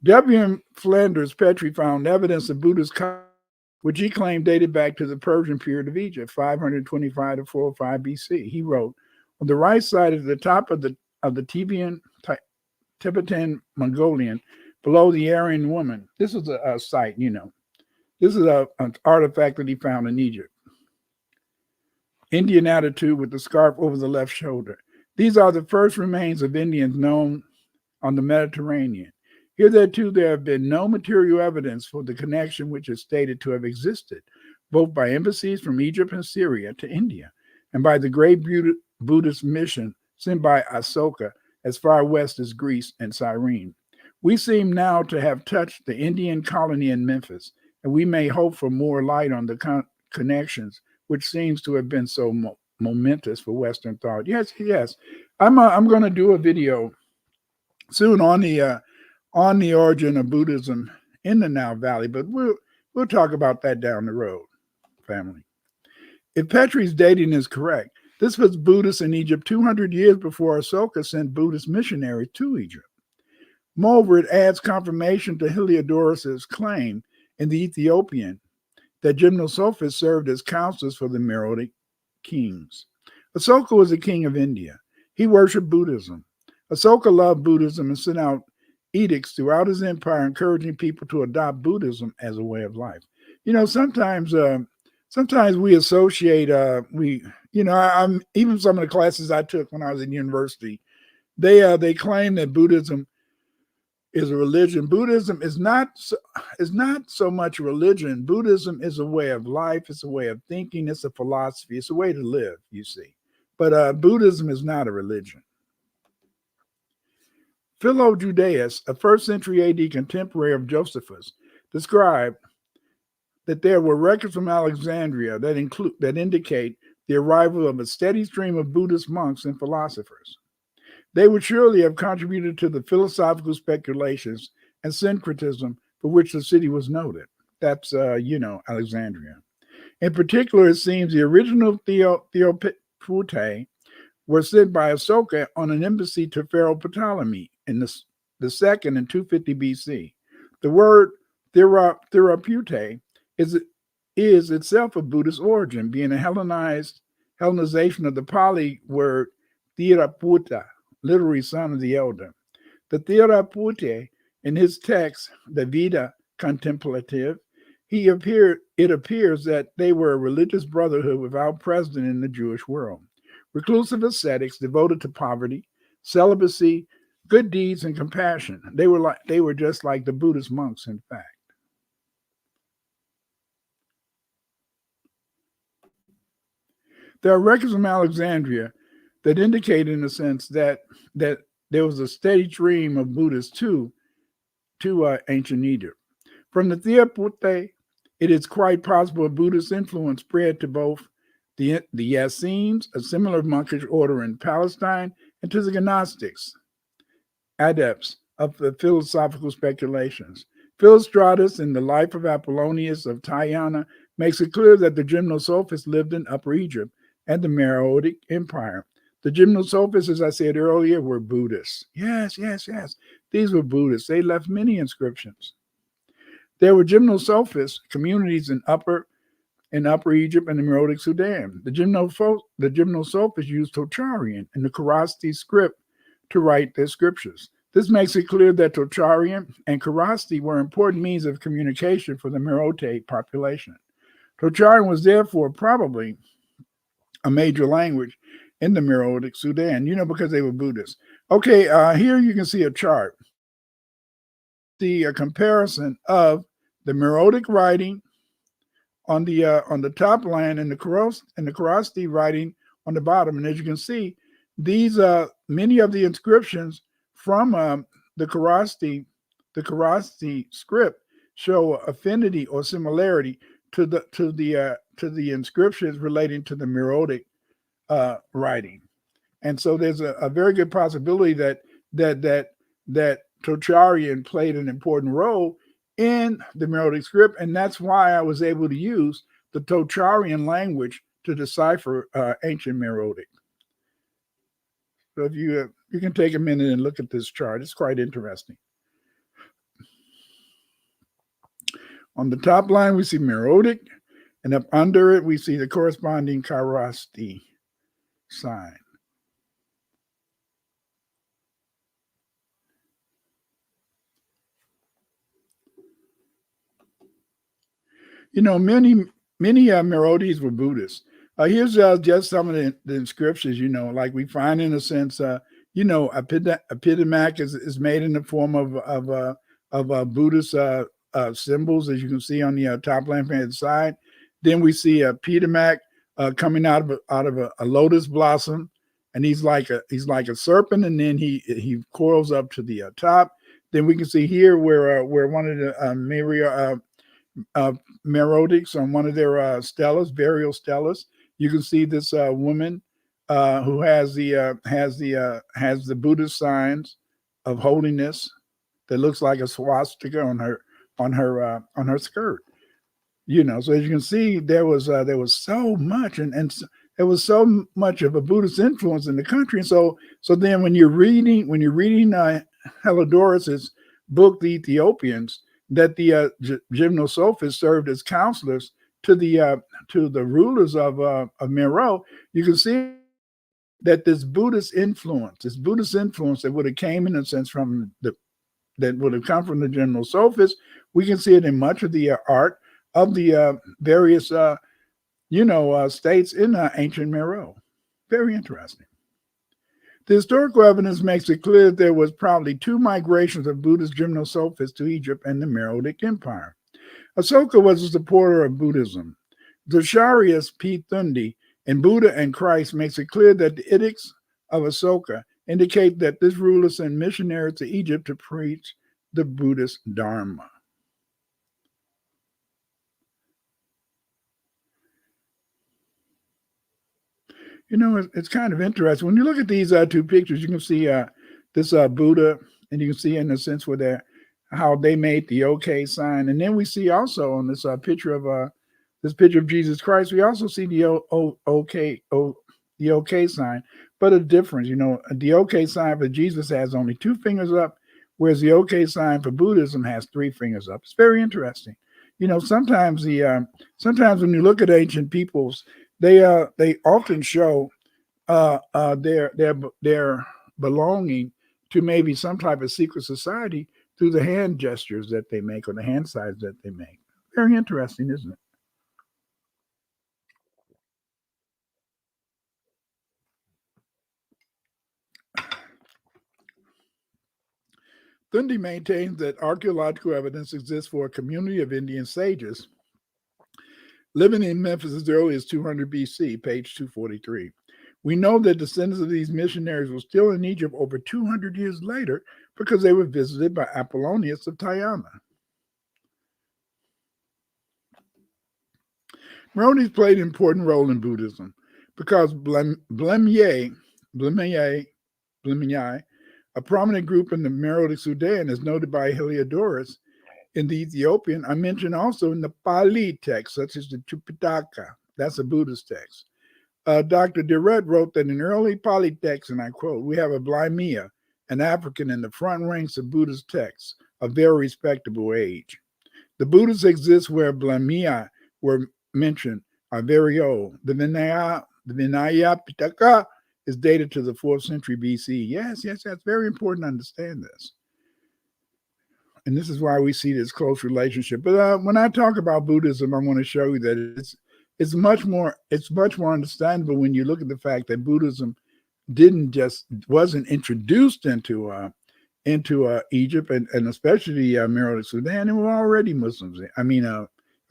W.M. Flanders Petrie found evidence of Buddhist, which he claimed dated back to the Persian period of Egypt, 525 to 405 BC. He wrote, on the right side at the top of the Tibetan Mongolian, below the Aryan woman. This is a site, This is an artifact that he found in Egypt. Indian attitude with the scarf over the left shoulder. These are the first remains of Indians known on the Mediterranean. Hitherto, there have been no material evidence for the connection which is stated to have existed, both by embassies from Egypt and Syria to India, and by the great Buddhist mission sent by Asoka as far west as Greece and Cyrene. We seem now to have touched the Indian colony in Memphis, and we may hope for more light on the connections, which seems to have been so momentous for Western thought. Yes, yes. I'm going to do a video soon on the on the origin of Buddhism in the Nile Valley, but we'll talk about that down the road, family. If Petrie's dating is correct, this was Buddhists in Egypt 200 years before Ashoka sent Buddhist missionaries to Egypt. Moreover, it adds confirmation to Heliodorus' claim in the Ethiopian that Gymnosophists served as counselors for the Meroitic kings. Ashoka was the king of India. He worshipped Buddhism. Ashoka loved Buddhism and sent out edicts throughout his empire encouraging people to adopt Buddhism as a way of life. Sometimes we associate I'm even some of the classes I took when I was in university, they claim that Buddhism is a religion. Buddhism is not so much a religion. Buddhism is a way of life. It's a way of thinking. It's a philosophy. It's a way to live, you see. But Buddhism is not a religion. Philo Judaeus, a 1st century AD contemporary of Josephus, described that there were records from Alexandria that indicate the arrival of a steady stream of Buddhist monks and philosophers. They would surely have contributed to the philosophical speculations and syncretism for which the city was noted. That's, Alexandria. In particular, it seems the original Theopute were sent by Ashoka on an embassy to Pharaoh Ptolemy in the second in 250 BC. The word Theopute is itself of Buddhist origin, being a Hellenization of the Pali word Theraputa, literally son of the elder. The Therapute, in his text, the Veda Contemplative, it appears that they were a religious brotherhood without precedent in the Jewish world. Reclusive ascetics devoted to poverty, celibacy, good deeds, and compassion. They were just like the Buddhist monks, in fact. There are records from Alexandria that indicate, in a sense, that there was a steady stream of Buddhists to ancient Egypt. From the Theopute, it is quite possible Buddhist influence spread to both the Essenes, a similar monkish order in Palestine, and to the Gnostics, adepts of the philosophical speculations. Philostratus, in the Life of Apollonius of Tyana, makes it clear that the Gymnosophists lived in Upper Egypt and the Meroitic Empire. The Gymnosophists, as I said earlier, were Buddhists. Yes. These were Buddhists. They left many inscriptions. There were Gymnosophists communities in Upper Egypt and the Meroitic Sudan. The Gymnosophists used Tocharian and the Kharosthi script to write their scriptures. This makes it clear that Tocharian and Kharosthi were important means of communication for the Meroitic population. Tocharian was therefore probably a major language in the Meroitic Sudan, because they were Buddhists. Okay, here you can see a chart. See a comparison of the Meroitic writing on the top line and the Kharosthi writing on the bottom. And as you can see, these many of the inscriptions from the Kharosthi script show affinity or similarity to the inscriptions relating to the Meroitic writing. And so there's a very good possibility that Tocharian played an important role in the Meroitic script, and that's why I was able to use the Tocharian language to decipher ancient Meroitic. So if you can take a minute and look at this chart, it's quite interesting. On the top line, we see Meroitic, and up under it, we see the corresponding Kharosthi sign. Many Meroites were Buddhists. Here's just some of the inscriptions, like we find, in a sense, Epidemic is made in the form of Buddhist symbols, as you can see on the top left-hand side. Then we see a Epidemic coming out of a lotus blossom, and he's like a serpent, and then he coils up to the top. Then we can see here where one of the Meroitics on one of their stelas, burial stelas. You can see this woman who has the Buddhist signs of holiness that looks like a swastika on her skirt. So as you can see, there was so much, and there was so much of a Buddhist influence in the country. And so then when you're reading Heliodorus's book, The Ethiopians, that the gymnosophists served as counselors to the rulers of Meroe, you can see that this Buddhist influence that would have came in a sense that would have come from the gymnosophists, we can see it in much of the art of the various states in ancient Meroe. Very interesting. The historical evidence makes it clear that there was probably 2 migrations of Buddhist gymnosophists to Egypt and the Meroitic Empire. Asoka was a supporter of Buddhism. Dasharius P. Thundi in Buddha and Christ makes it clear that the edicts of Asoka indicate that this ruler sent missionaries to Egypt to preach the Buddhist Dharma. It's kind of interesting. When you look at these 2 pictures, you can see this Buddha, and you can see in a sense how they made the OK sign. And then we see also on this picture of Jesus Christ, we also see the OK sign, but a difference. The OK sign for Jesus has only 2 fingers up, whereas the OK sign for Buddhism has 3 fingers up. It's very interesting. Sometimes when you look at ancient peoples, they often show their belonging to maybe some type of secret society through the hand gestures that they make or the hand signs that they make. Very interesting, isn't it? Thundi maintains that archaeological evidence exists for a community of Indian sages living in Memphis as early as 200 BC, page 243. We know that descendants of these missionaries were still in Egypt over 200 years later because they were visited by Apollonius of Tyana. Meroites played an important role in Buddhism because Blemyai, a prominent group in the Meroitic Sudan, is noted by Heliodorus in the Ethiopian, are mentioned also in the Pali text, such as the Tripitaka. That's a Buddhist text. Dr. Deret wrote that in early Pali texts, and I quote, "We have a Blimia, an African, in the front ranks of Buddhist texts, a very respectable age. The Buddhists exist where Blimia were mentioned are very old. The Vinaya Pitaka is dated to the 4th century BC. Yes, that's very important to understand this. And this is why we see this close relationship. But when I talk about Buddhism, I want to show you that it's much more understandable when you look at the fact that Buddhism wasn't introduced into Egypt and especially Meroitic Sudan. There were already Muslims there.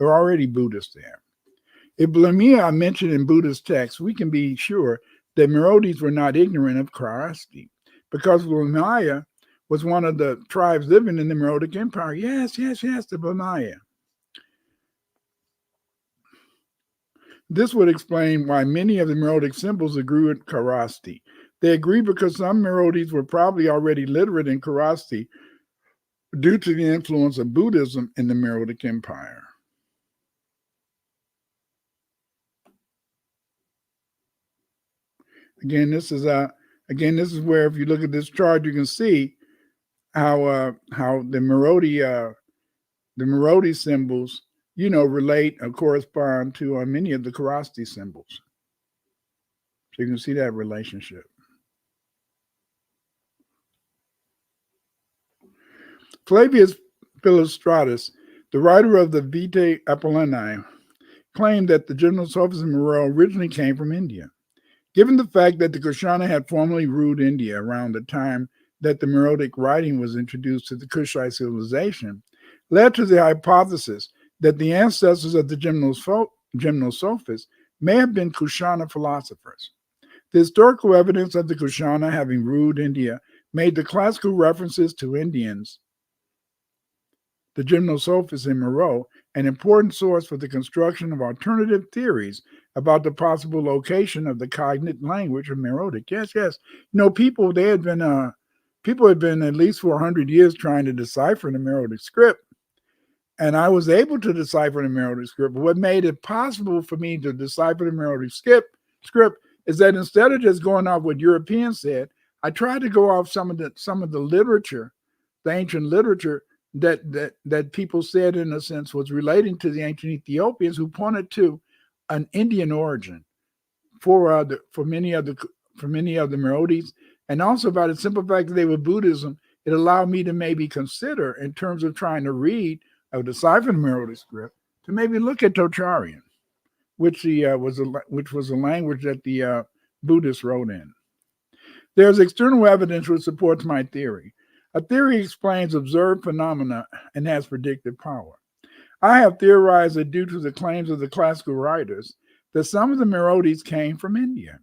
there were already Buddhists there. If Blamia are mentioned in Buddhist texts, we can be sure that Meroites were not ignorant of Kharasti, because Blamia was one of the tribes living in the Meroitic Empire. Yes, the Blamia. This would explain why many of the Meroitic symbols agree with Kharasti. They agree because some Meroites were probably already literate in Kharasti due to the influence of Buddhism in the Meroitic Empire. Again, this is where, if you look at this chart, you can see how the Meroitic symbols, relate or correspond to many of the Kharasti symbols. So you can see that relationship. Flavius Philostratus, the writer of the Vitae Apollonae, claimed that the gymnosophists in Meroe originally came from India. Given the fact that the Kushana had formerly ruled India around the time that the Meroitic writing was introduced to the Kushite civilization, led to the hypothesis that the ancestors of the gymnosophists may have been Kushana philosophers. The historical evidence of the Kushana having ruled India made the classical references to Indians, the gymnosophists in Meroe, an important source for the construction of alternative theories about the possible location of the cognate language of Meroitic. Yes. People, they had been people had been at least for 100 years trying to decipher the Meroitic script. And I was able to decipher the Meroitic script. But what made it possible for me to decipher the Meroitic script is that instead of just going off what Europeans said, I tried to go off some of the literature, the ancient literature that people said, in a sense, was relating to the ancient Ethiopians, who pointed to an Indian origin for many of the Meroites, and also by the simple fact that they were Buddhism. It allowed me to maybe consider, in terms of trying to read or decipher the Meroitic script, to maybe look at Tocharian, which was a language that the Buddhists wrote in. There's external evidence which supports my theory. A theory explains observed phenomena and has predictive power. I have theorized that due to the claims of the classical writers, that some of the Meroites came from India.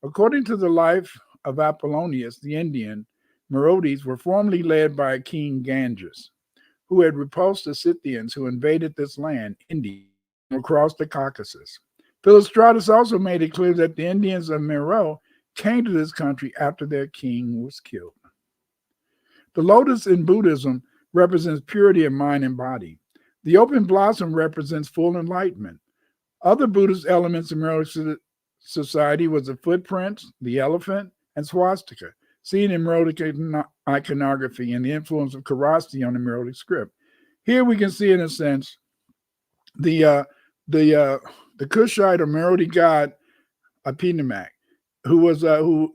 According to the life of Apollonius, the Indian Meroites were formerly led by King Ganges, who had repulsed the Scythians who invaded this land, India, across the Caucasus. Philostratus also made it clear that the Indians of Meroe came to this country after their king was killed. The lotus in Buddhism represents purity of mind and body. The open blossom represents full enlightenment. Other Buddhist elements in Meroitic society was the footprints, the elephant, and swastika, seen in Meroitic iconography and the influence of Kharosthi on the Meroitic script. Here we can see, in a sense, the Kushite or Meroitic god Epidemic, who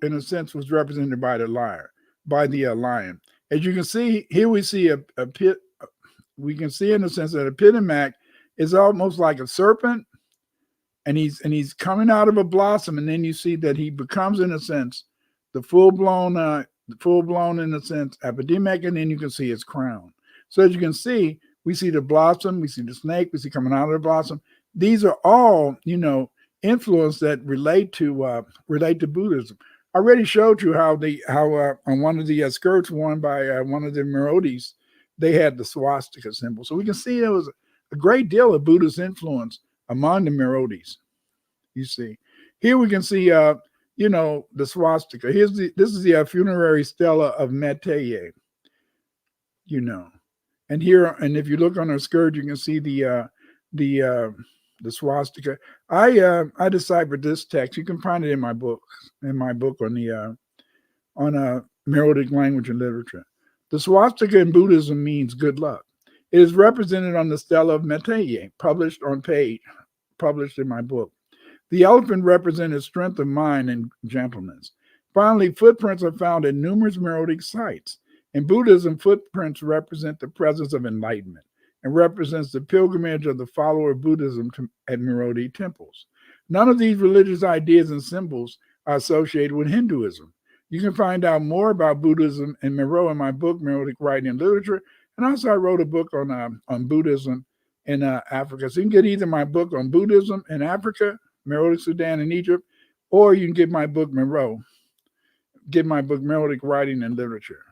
in a sense was represented by the lion. As you can see here, we see we can see, in a sense, that Epidemic is almost like a serpent, and he's coming out of a blossom, and then you see that he becomes, in a sense, the full-blown, in a sense, epidemic, and then you can see his crown. So as you can see, we see the blossom, we see the snake, we see coming out of the blossom. These are all, influence that relate to Buddhism. I already showed you how on one of the skirts worn by one of the Meroites, they had the swastika symbol. So we can see there was a great deal of Buddhist influence among the Meroites. You see, here we can see, the swastika. This is the funerary stela of Metteye. And here, and if you look on her skirt, you can see the swastika. I deciphered this text. You can find it in my book on Meroitic language and literature. The swastika in Buddhism means good luck. It is represented on the stela of Metteye, published in my book. The elephant represented strength of mind and gentleness. Finally, footprints are found in numerous Meroitic sites. In Buddhism, footprints represent the presence of enlightenment and represents the pilgrimage of the follower of Buddhism at Meroitic temples. None of these religious ideas and symbols are associated with Hinduism. You can find out more about Buddhism and Meroe in my book, Meroitic Writing and Literature, and also I wrote a book on Buddhism in Africa. So you can get either my book on Buddhism in Africa, Meroitic Sudan, and Egypt, or you can get my book Meroitic Writing and Literature.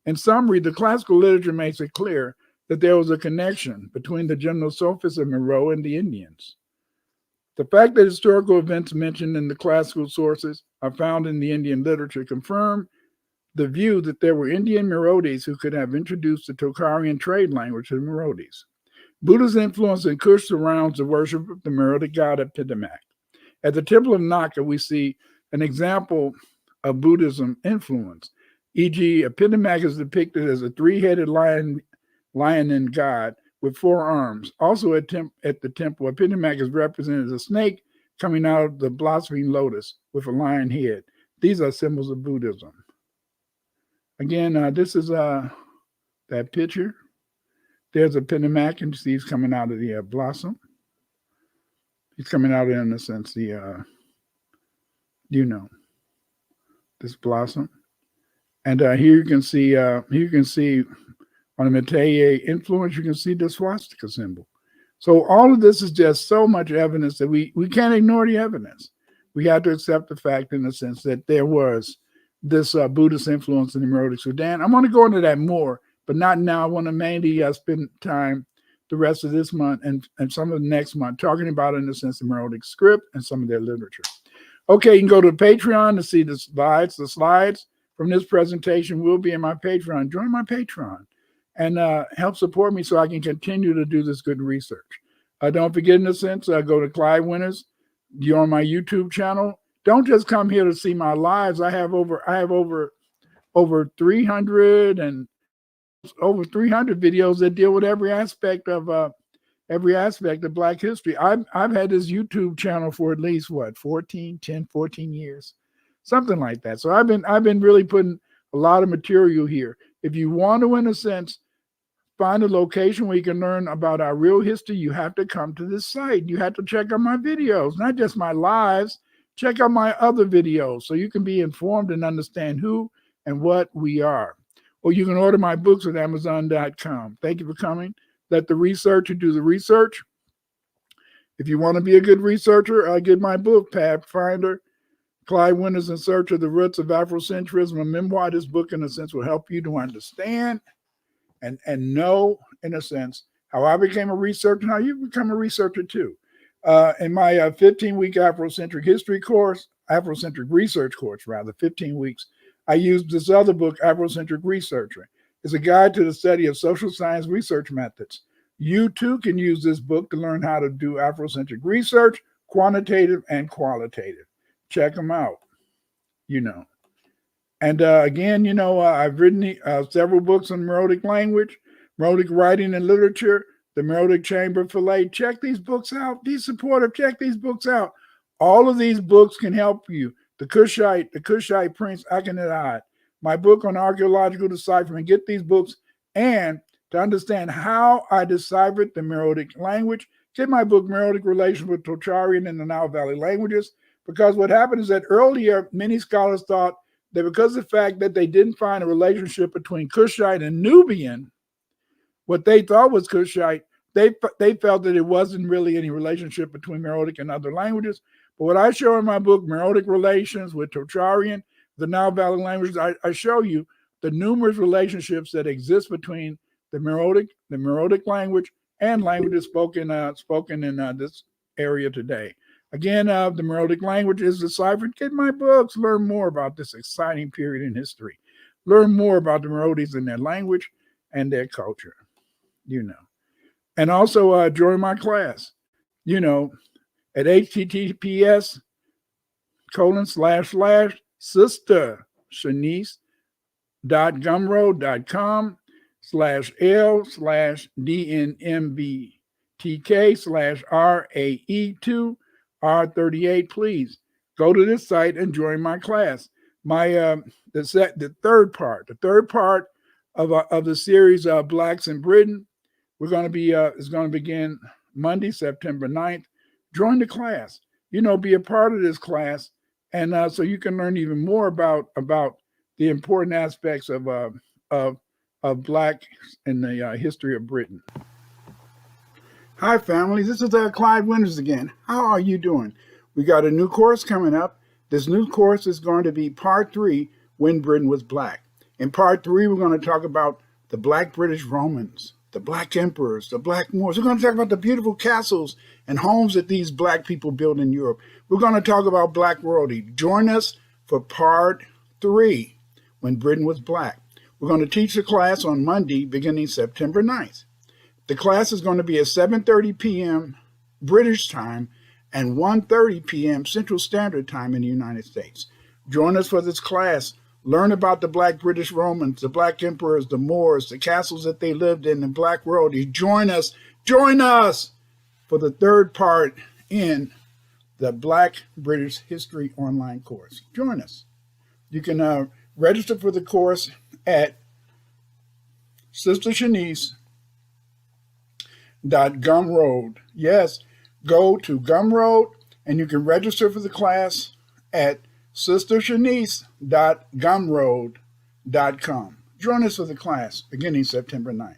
In summary, the classical literature makes it clear that there was a connection between the general sophists of Meroe and the Indians. The fact that historical events mentioned in the classical sources are found in the Indian literature confirm the view that there were Indian Meroites who could have introduced the Tocharian trade language to the Meroites. Buddha's influence in Kush surrounds the worship of the Meroitic god Epidemic. At the Temple of Naka, we see an example of Buddhism influence, e.g., Epidemic is depicted as a three-headed lion and god with 4 arms. Also at the temple, Epidemic is represented as a snake coming out of the blossoming lotus with a lion head. These are symbols of Buddhism. Again, this is that picture. There's Epidemic, and you see he's coming out of the blossom. He's coming out in a sense, this blossom. And here you can see on the Metteye influence, you can see the swastika symbol. So all of this is just so much evidence that we can't ignore the evidence. We have to accept the fact, in a sense, that there was this Buddhist influence in the Meroitic Sudan. I'm going to go into that more, but not now. I want to mainly spend time the rest of this month and some of the next month talking about, in a sense, the Meroitic script and some of their literature. Okay, you can go to Patreon to see the slides. from this presentation will be in my Patreon. Join my Patreon and help support me so I can continue to do this good research. Don't forget, in a sense, go to Clyde Winners. You're on my YouTube channel. Don't just come here to see my lives. I have over 300 and over 300 videos that deal with every aspect of Black history. I've had this YouTube channel for at least 14 years, something like that. So I've been really putting a lot of material here. If you want to, in a sense, find a location where you can learn about our real history, you have to come to this site. You have to check out my videos, not just my lives. Check out my other videos so you can be informed and understand who and what we are. Or you can order my books at Amazon.com. Thank you for coming. Let the researcher do the research. If you want to be a good researcher, I'll get my book, Pathfinder, Clyde Winners in Search of the Roots of Afrocentrism, a memoir. This book, in a sense, will help you to understand and know, in a sense, how I became a researcher and how you become a researcher too. In my 15-week Afrocentric history course, Afrocentric research course, rather, 15 weeks, I used this other book, Afrocentric Researcher. It's a guide to the study of social science research methods. You too can use this book to learn how to do Afrocentric research, quantitative and qualitative. Check them out, And again, I've written several books on Meroitic language, Meroitic writing and literature, the Meroitic Chamber Fillet. Check these books out. Be supportive. Check these books out. All of these books can help you. The Kushite Prince Akhenaten, my book on archaeological decipherment. Get these books, and to understand how I deciphered the Meroitic language, get my book, Meroitic Relations with Tocharian and the Nile Valley Languages, because what happened is that earlier, many scholars thought that because of the fact that they didn't find a relationship between Kushite and Nubian, what they thought was Kushite, they felt that it wasn't really any relationship between Meroitic and other languages. But what I show in my book, Meroitic Relations with Tocharian, the Nile Valley Languages, I show you the numerous relationships that exist between the Meroitic language and languages spoken in this area today. Again, the Meroitic language is deciphered. Get my books. Learn more about this exciting period in history. Learn more about the Meroites and their language and their culture, And also join my class, at https://sister.gumroad.com/L/DNMBTK/RAE2R38. Please go to this site and join my class. The third part of the series Blacks in Britain, is going to begin Monday, September 9th. Join the class. Be a part of this class, and so you can learn even more about the important aspects of Black in the history of Britain. Hi, family. This is Clyde Winners again. How are you doing? We got a new course coming up. This new course is going to be Part 3, When Britain Was Black. In Part 3, we're going to talk about the Black British Romans, the Black Emperors, the Black Moors. We're going to talk about the beautiful castles and homes that these Black people built in Europe. We're going to talk about Black royalty. Join us for Part 3, When Britain Was Black. We're going to teach the class on Monday, beginning September 9th. The class is going to be at 7:30 p.m. British time and 1:30 p.m. Central Standard Time in the United States. Join us for this class. Learn about the Black British Romans, the Black Emperors, the Moors, the castles that they lived in, the Black royalty. Join us for the third part in the Black British History online course. Join us. You can register for the course at sistershanice.gumroad. Yes, go to Gumroad and you can register for the class at sistershanice.gumroad.com. Join us for the class beginning September 9th.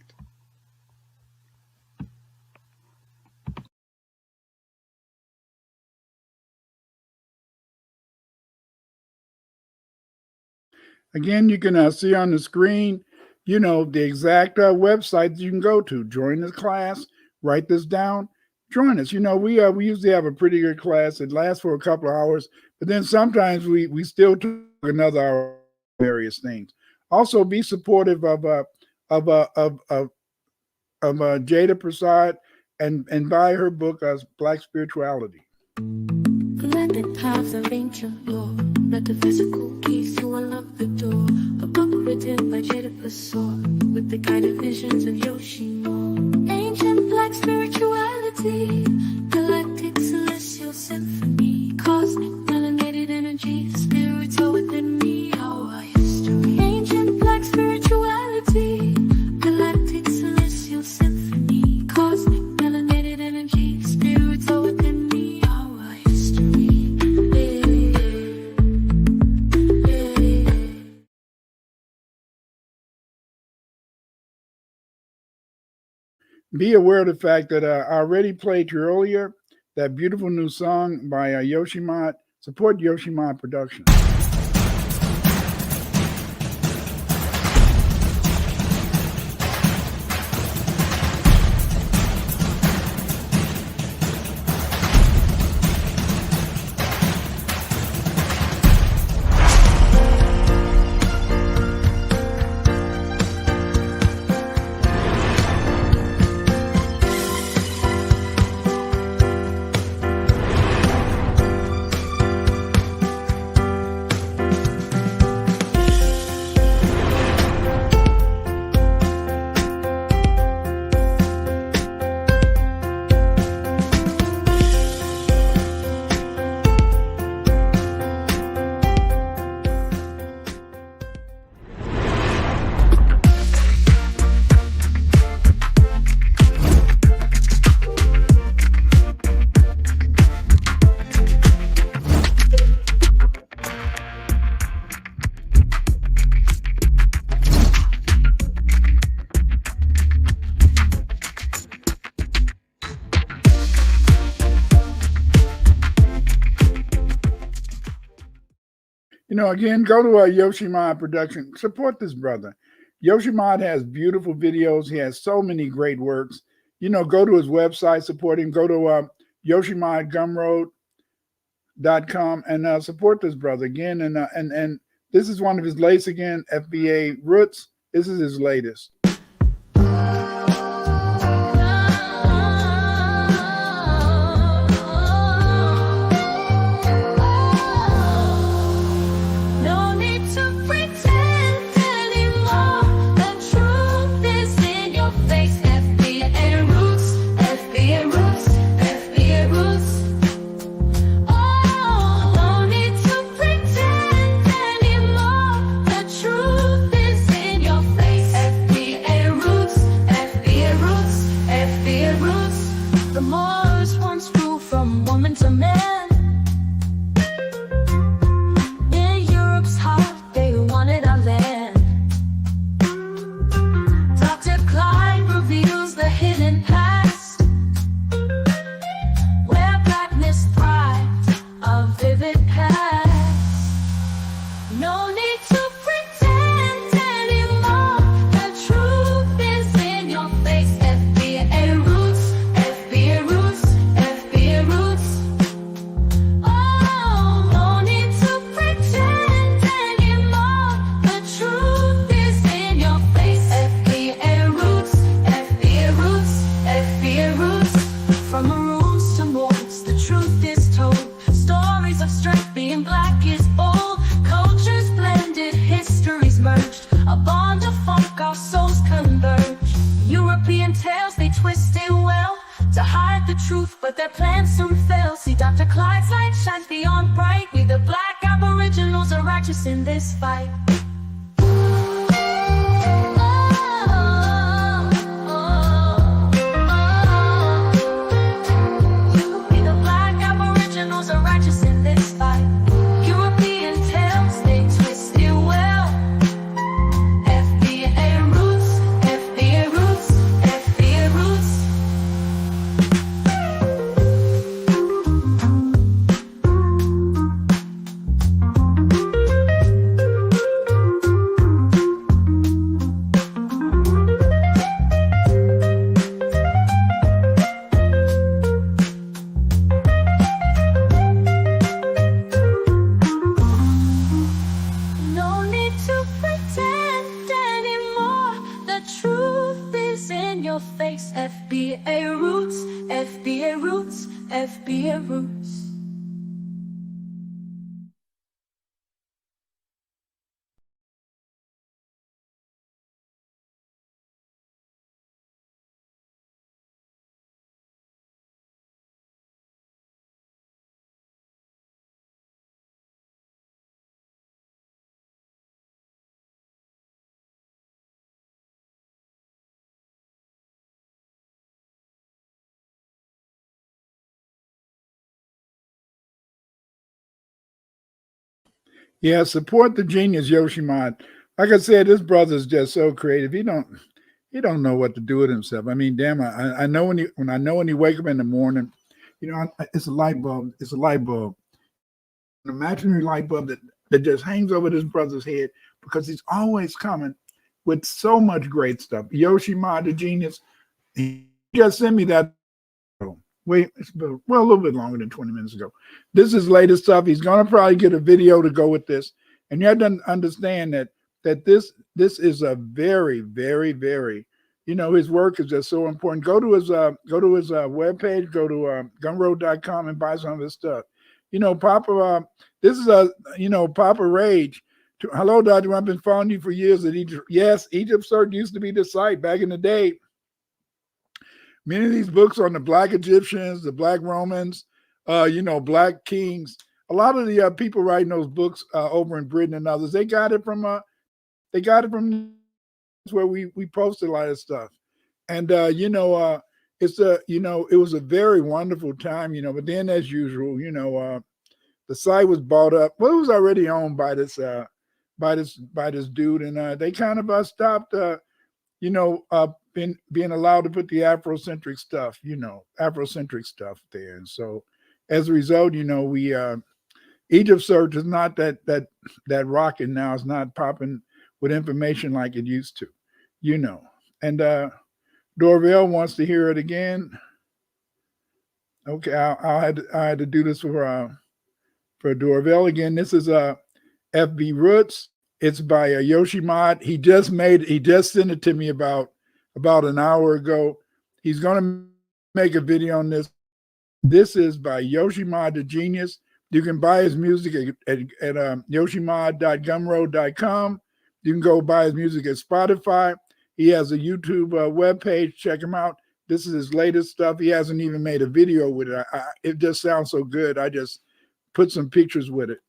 Again, you can see on the screen, the exact website you can go to. Join the class. Write this down. Join us. We usually have a pretty good class. It lasts for a couple of hours, but then sometimes we still talk another hour. various things. Also, be supportive of Jada Prasad and buy her book, Black Spirituality. Galactic paths of ancient lore, metaphysical keys to unlock the door. A book written by Jada Prasad with the guided visions of Yoshimo. Ancient black spirituality, galactic celestial symphony, cosmic melanated energy, the spirits are within me, our history. Ancient black spirituality, galactic celestial symphony, cosmic melanated energy, the spirits are within me, our history. Be aware of the fact that I already played you earlier that beautiful new song by Yoshimod. Support Yoshimod Productions. Again, go to Yoshimod Production. Support this brother. Yoshimod has beautiful videos. He has so many great works. Go to his website, support him. Go to YoshimodGumroad.com and support this brother again. And this is one of his latest again, FBA Roots. This is his latest. But their plans soon fail. See, Dr. Clyde's light shines beyond bright. We the black aboriginals are righteous in this fight. We the black aboriginals are righteous in this fight. European tales, they twist it well. FBA roots, FBA roots, FBA roots. FBA roots. Yeah, support the genius Yoshimod. Like I said, this brother's just so creative. He don't know what to do with himself. I mean, damn, I know when he wake up in the morning, it's a light bulb. It's a light bulb, an imaginary light bulb that just hangs over this brother's head because he's always coming with so much great stuff. Yoshimod, the genius, he just sent me that. Wait, a little bit longer than 20 minutes ago. This is latest stuff. He's going to probably get a video to go with this. And you have to understand that this is a very, very, very, his work is just so important. Go to his webpage, go to gumroad.com and buy some of his stuff. Papa, this is Papa Rage. Hello, Dr. I've been following you for years at Egypt. Yes, Egypt Search used to be the site back in the day. Many of these books on the Black Egyptians, the Black Romans, Black Kings, a lot of the people writing those books over in Britain and others, they got it from where we posted a lot of stuff. And, it was a very wonderful time, but then as usual, the site was bought up. Well, it was already owned by this dude. And they kind of stopped, being allowed to put the Afrocentric stuff there. And so as a result, we Egypt Search is not that rocket now. It's not popping with information like it used to, And Dorville wants to hear it again. Okay, I had to do this for Dorville again. This is FB Roots. It's by Yoshimod. He just sent it to me about an hour ago. He's going to make a video on this. This is by Yoshimod the Genius. You can buy his music at yoshimod.gumroad.com. You can go buy his music at Spotify. He has a YouTube webpage. Check him out. This is his latest stuff. He hasn't even made a video with it. It just sounds so good. I just put some pictures with it.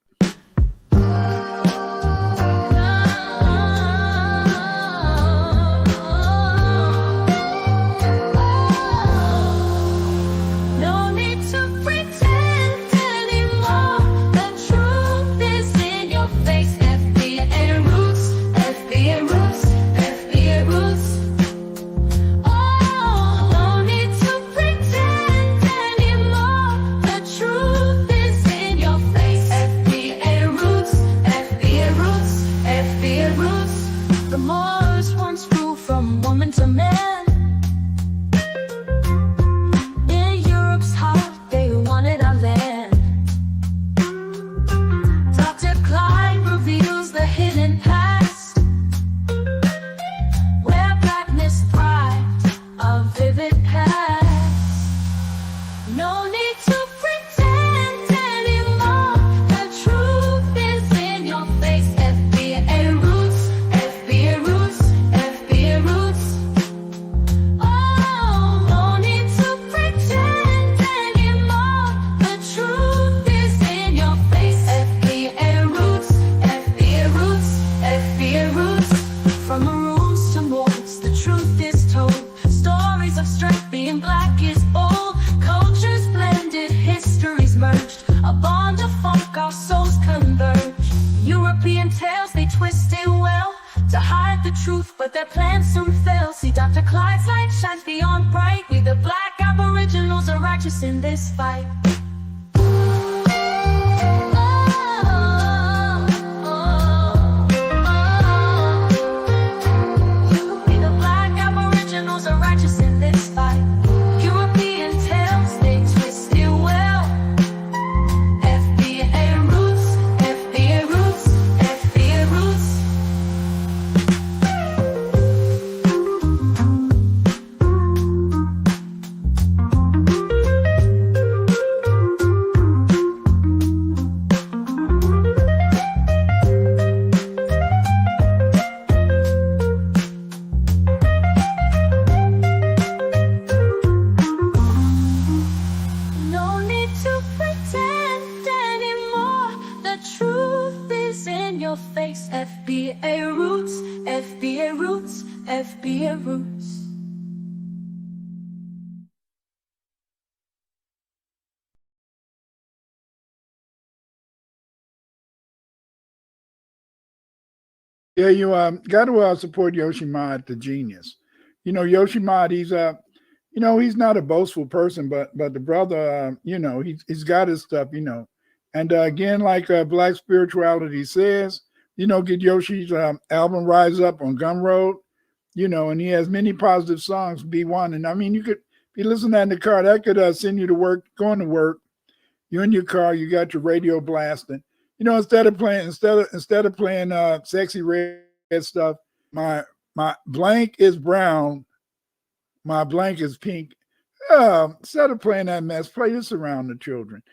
But their plans soon fail. See, Dr. Clyde's light shines beyond bright. We the black aboriginals are righteous in this fight. We the black aboriginals are righteous in this fight. European tales, they twist it well. FBA roots, FBA roots, FBA roots. your face. FBA roots, FBA roots, FBA roots. Yeah, you got to support Yoshimod, the genius. Yoshimod, he's not a boastful person, but the brother, he's got his stuff, And again, like Black Spirituality says, get Yoshi's album Rise Up on Gumroad, and he has many positive songs, B1. And I mean, you could be listening to that in the car. That could send you to work, going to work. You're in your car, you got your radio blasting. Instead of playing sexy red stuff, my blank is brown, my blank is pink. Instead of playing that mess, play this around the children.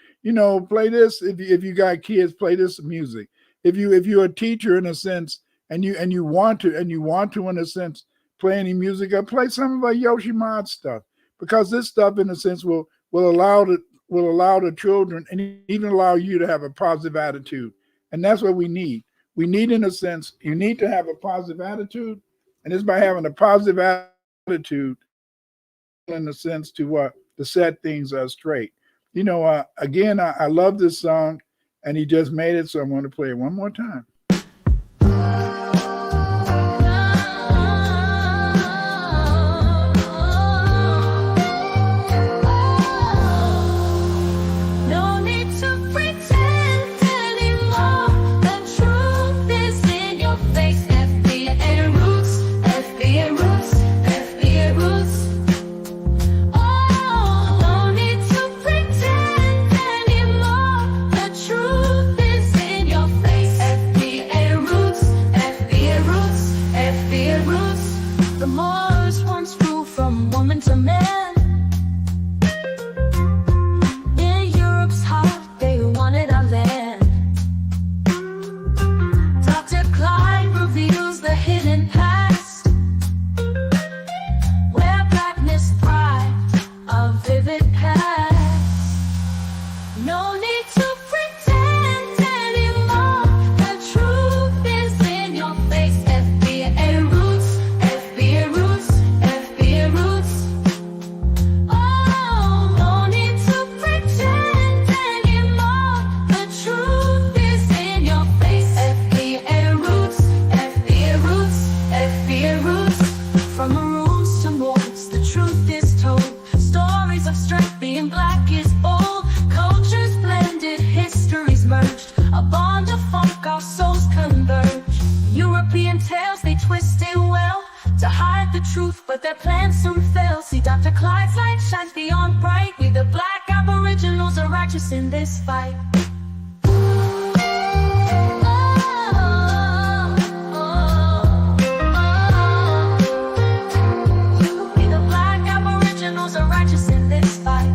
Play this if you got kids. Play this music. If you're a teacher in a sense, and you want to in a sense play any music, play some of our Yoshimod stuff, because this stuff in a sense will allow the children and even allow you to have a positive attitude. And that's what we need. We need, in a sense, you need to have a positive attitude. And it's by having a positive attitude, in a sense, to set things straight. Again, I love this song, and he just made it, so I want to play it one more time. But their plans soon fail. See, Dr. Clyde's light shines beyond bright. We the black aboriginals are righteous in this fight. We the black aboriginals are righteous in this fight.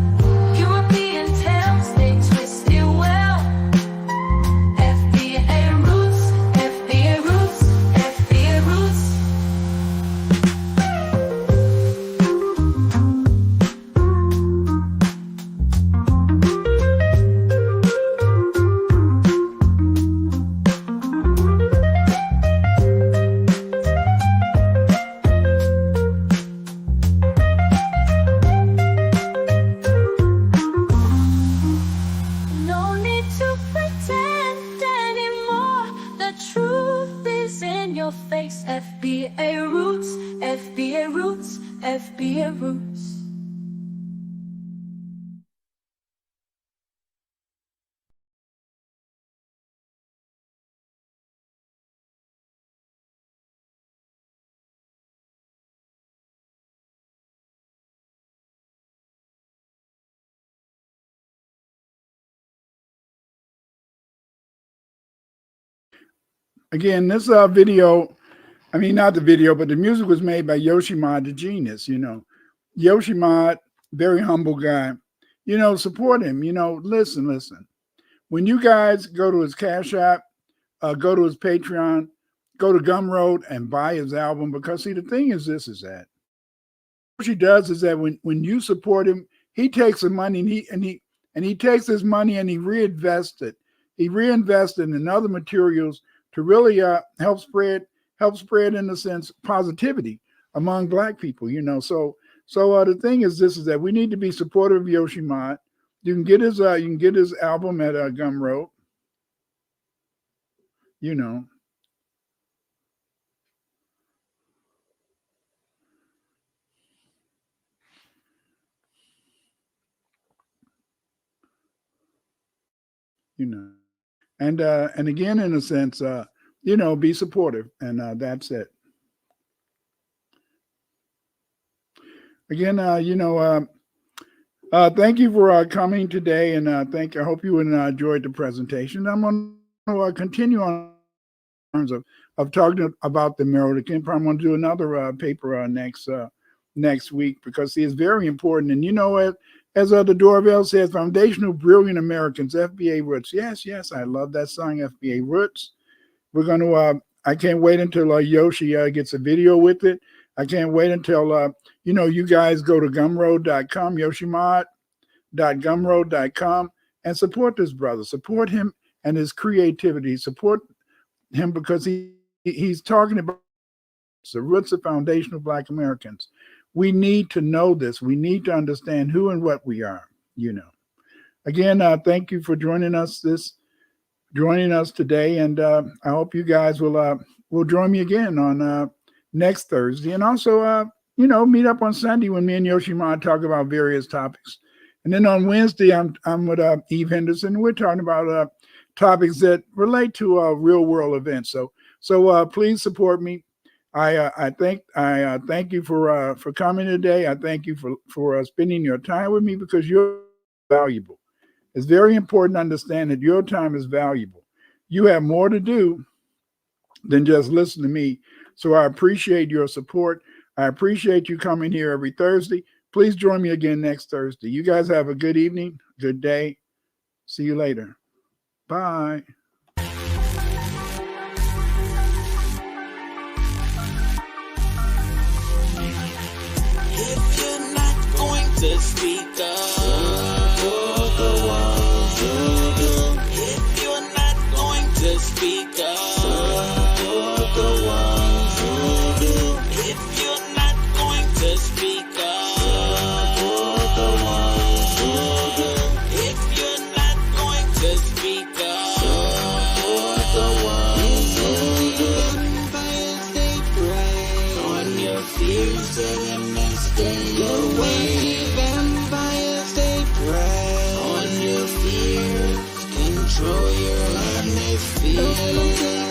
European tales, they twist it well. FBA roots, FBA roots, FBA roots. Face FBA roots, FBA roots, FBA roots. Again, this video, I mean, not the video, but the music was made by Yoshimod, the genius, Yoshimod, very humble guy. Support him. Listen. When you guys go to his Cash App, go to his Patreon, go to Gumroad and buy his album, because see, the thing is that what he does is that when you support him, he takes the money and he takes his money and he reinvests it. He reinvests it in other materials really help spread in a sense positivity among Black people. So the thing is this, is that we need to be supportive of Yoshimod. You can get his album at Gumroad. And again, in a sense, be supportive, and that's it. Again, thank you for coming today, and I hope you enjoyed the presentation. I'm going to continue on terms of talking about the Meroitic Empire. I'm going to do another paper next week, because it's very important. And you know what? As the Doorbell says, foundational brilliant Americans, FBA Roots. Yes, I love that song, FBA Roots. We're going to, I can't wait until Yoshi gets a video with it. I can't wait until, you guys go to gumroad.com, yoshimod.gumroad.com, and support this brother. Support him and his creativity. Support him because he's talking about the roots of foundational Black Americans. We need to know this. We need to understand who and what we are. Again, thank you for joining us today, and I hope you guys will join me again on next Thursday, and also meet up on Sunday when me and Yoshimod talk about various topics. And then on Wednesday, I'm with Eve Henderson. We're talking about topics that relate to real world events. So please support me. I thank you for coming today. I thank you for spending your time with me, because you're valuable. It's very important to understand that your time is valuable. You have more to do than just listen to me. So I appreciate your support. I appreciate you coming here every Thursday. Please join me again next Thursday. You guys have a good evening, good day. See you later. Bye. To speak up, you're the one to do. If you're not going to speak up, you're the one to do. If you're not going to speak up, you're the one to do. If you're not going to speak up, you're the one to do. Vampires, they prey on your fears and then stay away. Control your life, they feel.